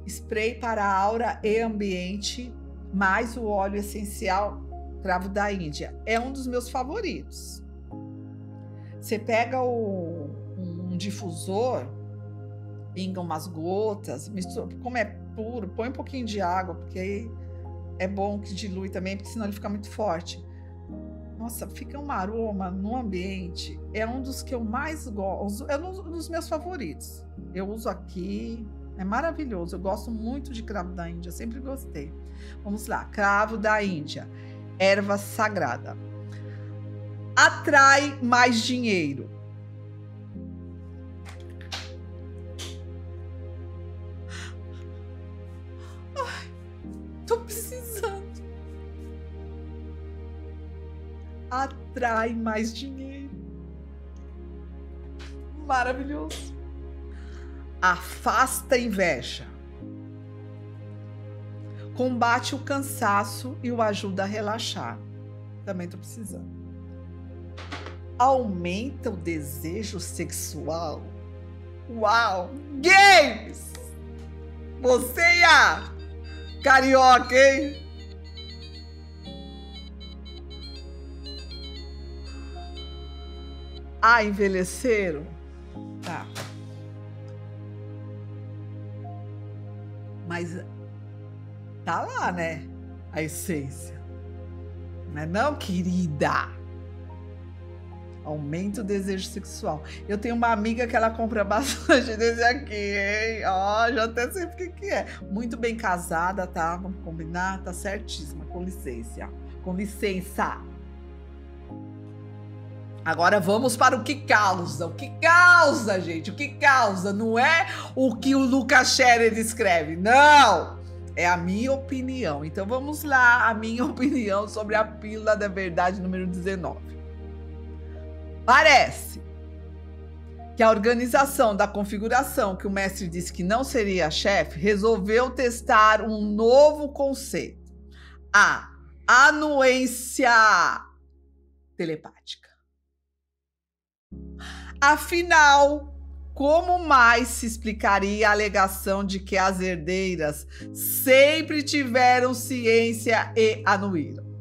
Spray para aura e ambiente, mais o óleo essencial Cravo da Índia. É um dos meus favoritos. Você pega um difusor, pinga umas gotas, mistura, como é puro, põe um pouquinho de água, porque aí é bom que dilui também, porque senão ele fica muito forte. Nossa, fica um aroma no ambiente. É um dos que eu mais gosto, é um dos meus favoritos. Eu uso aqui, é maravilhoso. Eu gosto muito de cravo da Índia, sempre gostei. Vamos lá, cravo da Índia, erva sagrada. Atrai mais dinheiro. Ai, tô precisando. Atrai mais dinheiro. Maravilhoso. Afasta a inveja. Combate o cansaço e o ajuda a relaxar. Também tô precisando. Aumenta o desejo sexual. Uau! Games! Você e a carioca, hein? Ah, envelheceram? Tá. Mas tá lá, né? A essência. Não é não, querida? Aumenta o desejo sexual. Eu tenho uma amiga que ela compra bastante desse aqui, hein? Ó, já até sei o que é. Muito bem casada, tá? Vamos combinar? Tá certíssima. Com licença. Com licença. Agora vamos para o que causa. O que causa, gente? O que causa? Não é o que o Lucas Scherer escreve. Não! É a minha opinião. Então vamos lá. A minha opinião sobre a pílula da verdade número 19. Parece que a organização da configuração que o mestre disse que não seria chefe resolveu testar um novo conceito, a anuência telepática. Afinal, como mais se explicaria a alegação de que as herdeiras sempre tiveram ciência e anuíram?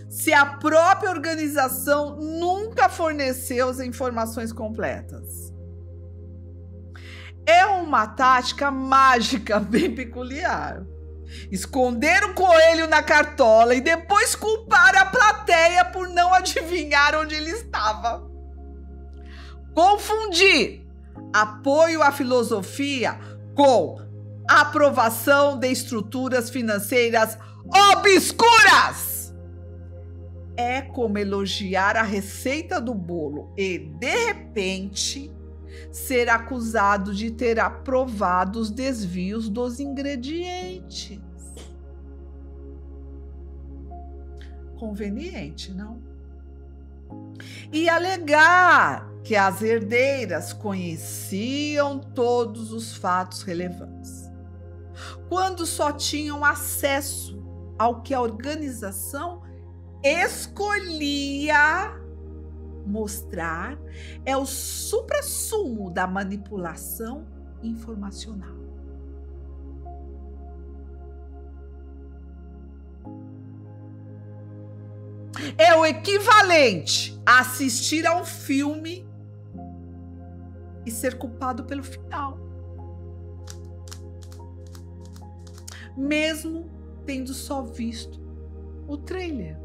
Se a própria organização nunca forneceu as informações completas. É uma tática mágica bem peculiar. Esconder o coelho na cartola e depois culpar a plateia por não adivinhar onde ele estava. Confundir apoio à filosofia com aprovação de estruturas financeiras obscuras. É como elogiar a receita do bolo e, de repente, ser acusado de ter aprovado os desvios dos ingredientes. Conveniente, não? E alegar que as herdeiras conheciam todos os fatos relevantes, quando só tinham acesso ao que a organização escolhia mostrar, é o suprassumo da manipulação informacional. É o equivalente a assistir a um filme e ser culpado pelo final, mesmo tendo só visto o trailer.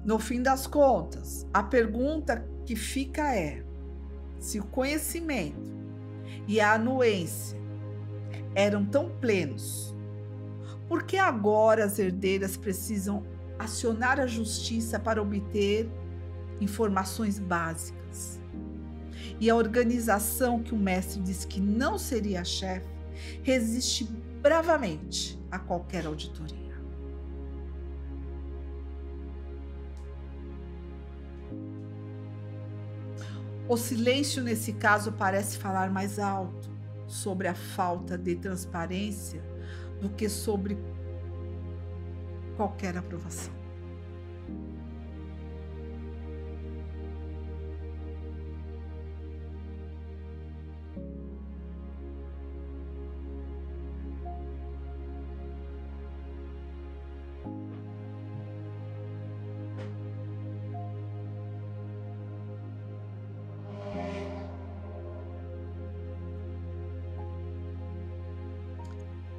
No fim das contas, a pergunta que fica é: se o conhecimento e a anuência eram tão plenos, por que agora as herdeiras precisam acionar a justiça para obter informações básicas? E a organização que o mestre disse que não seria chefe resiste bravamente a qualquer auditoria. O silêncio, nesse caso, parece falar mais alto sobre a falta de transparência do que sobre qualquer aprovação.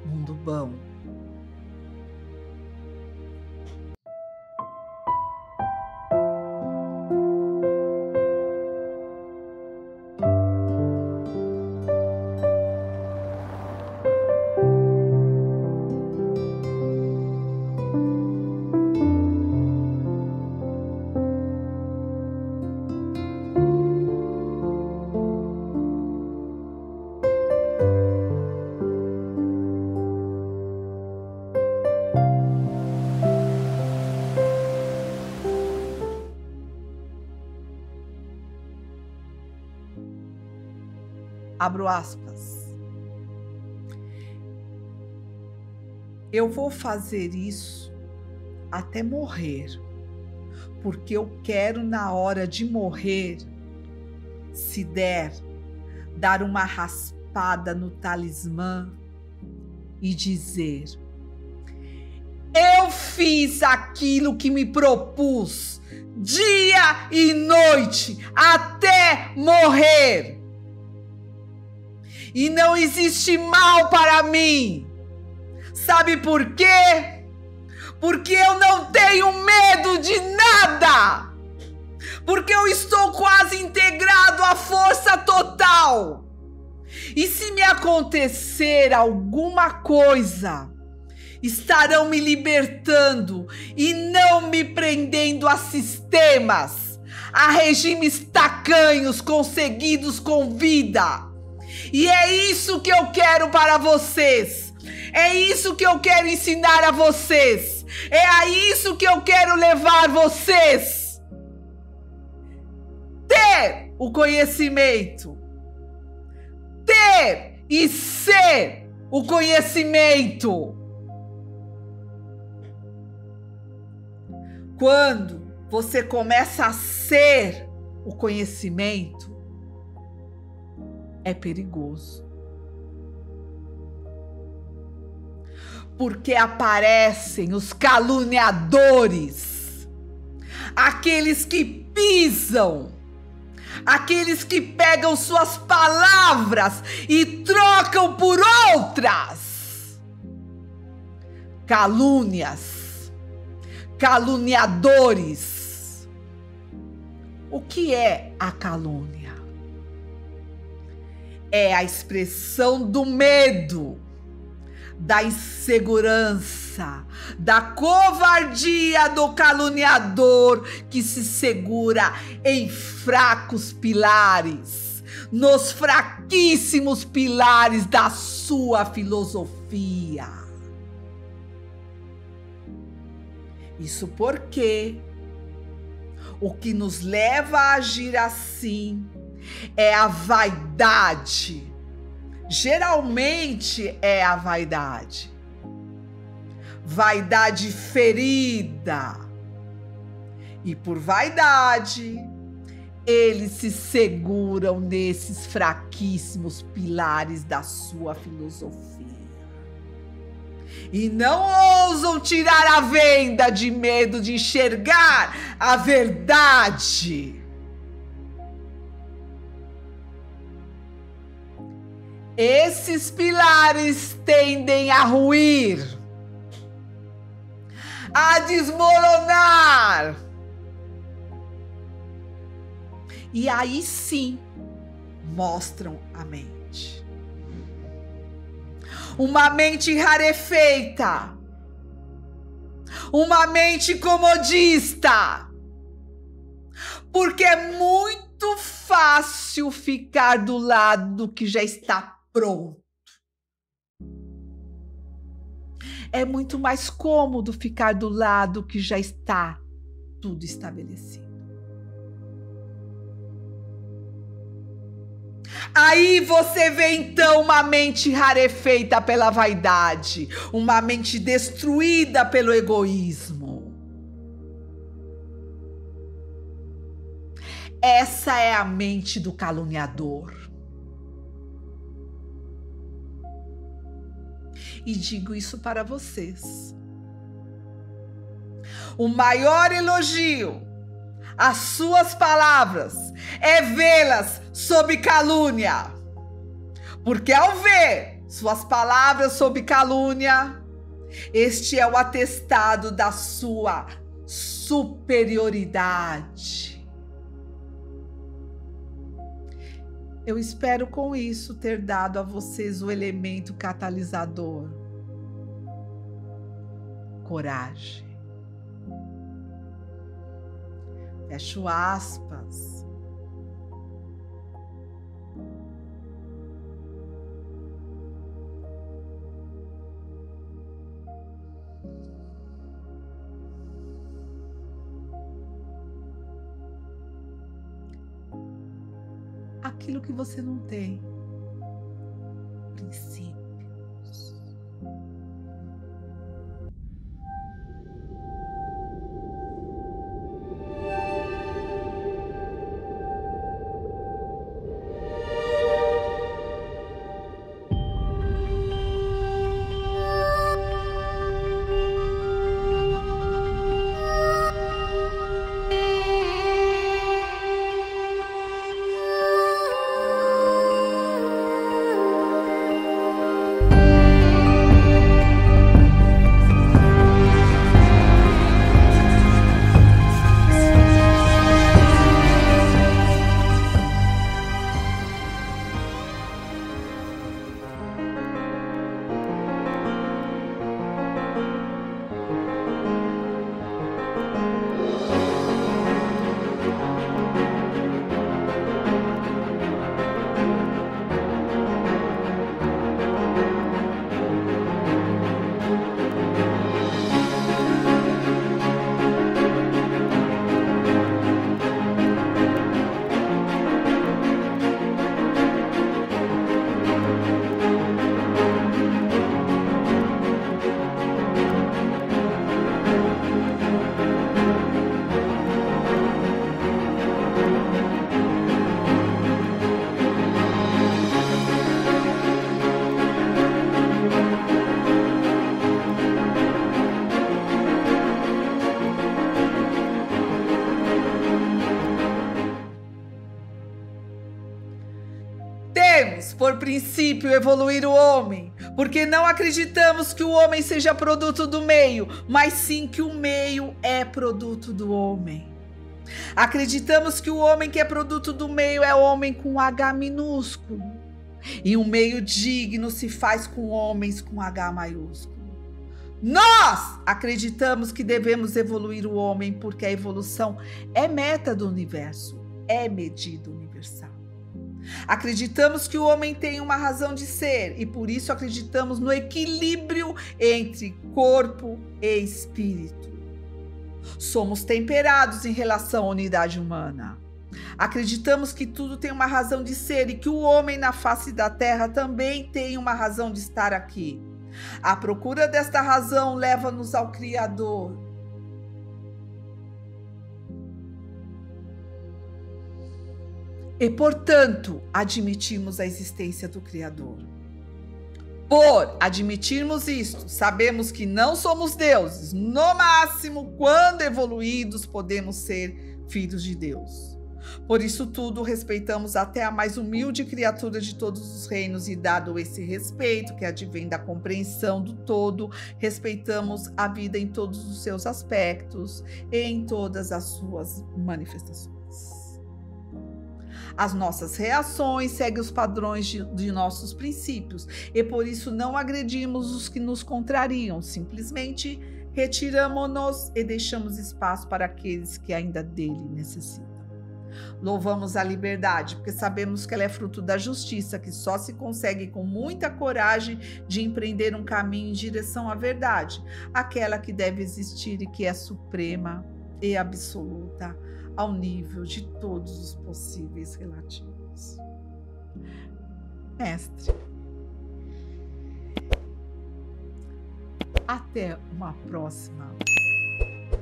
Mundo bom. Abro aspas. Eu vou fazer isso até morrer, porque eu quero, na hora de morrer, se der, dar uma raspada no talismã e dizer: eu fiz aquilo que me propus, dia e noite, até morrer. E não existe mal para mim. Sabe por quê? Porque eu não tenho medo de nada. Porque eu estou quase integrado à força total. E se me acontecer alguma coisa, estarão me libertando e não me prendendo a sistemas, a regimes tacanhos conseguidos com vida. E é isso que eu quero para vocês. É isso que eu quero ensinar a vocês. É a isso que eu quero levar vocês. Ter o conhecimento. Ter e ser o conhecimento. Quando você começa a ser o conhecimento, é perigoso. Porque aparecem os caluniadores, aqueles que pisam, aqueles que pegam suas palavras e trocam por outras. Calúnias, caluniadores. O que é a calúnia? É a expressão do medo, da insegurança, da covardia do caluniador que se segura em fracos pilares, nos fraquíssimos pilares da sua filosofia. Isso porque o que nos leva a agir assim é a vaidade. Geralmente é a vaidade. Vaidade ferida. E por vaidade, eles se seguram nesses fraquíssimos pilares da sua filosofia. E não ousam tirar a venda de medo de enxergar a verdade. Esses pilares tendem a ruir, a desmoronar. E aí sim mostram a mente. Uma mente rarefeita, uma mente comodista, porque é muito fácil ficar do lado do que já está pronto. É muito mais cômodo ficar do lado que já está tudo estabelecido. Aí você vê então uma mente rarefeita pela vaidade, uma mente destruída pelo egoísmo. Essa é a mente do caluniador. E digo isso para vocês. O maior elogio às suas palavras é vê-las sob calúnia. Porque ao ver suas palavras sob calúnia, este é o atestado da sua superioridade. Eu espero com isso ter dado a vocês o elemento catalisador. Coragem. Fecho aspas. Aquilo que você não tem. Princípios. por princípio, evoluir o homem, porque não acreditamos que o homem seja produto do meio, mas sim que o meio é produto do homem. Acreditamos que o homem que é produto do meio é homem com H minúsculo, e um meio digno se faz com homens com H maiúsculo. Nós acreditamos que devemos evoluir o homem porque a evolução é meta do universo, é medida universal. Acreditamos que o homem tem uma razão de ser e por isso acreditamos no equilíbrio entre corpo e espírito. Somos temperados em relação à unidade humana. Acreditamos que tudo tem uma razão de ser e que o homem na face da terra também tem uma razão de estar aqui. A procura desta razão leva-nos ao Criador. E, portanto, admitimos a existência do Criador. Por admitirmos isto, sabemos que não somos deuses. No máximo, quando evoluídos, podemos ser filhos de Deus. Por isso tudo, respeitamos até a mais humilde criatura de todos os reinos e, dado esse respeito que advém da compreensão do todo, respeitamos a vida em todos os seus aspectos e em todas as suas manifestações. As nossas reações seguem os padrões de nossos princípios e por isso não agredimos os que nos contrariam, simplesmente retiramo-nos e deixamos espaço para aqueles que ainda dele necessitam. Louvamos a liberdade, porque sabemos que ela é fruto da justiça, que só se consegue com muita coragem de empreender um caminho em direção à verdade, aquela que deve existir e que é suprema e absoluta, ao nível de todos os possíveis relativos. Mestre, até uma próxima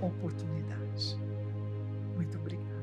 oportunidade. Muito obrigada.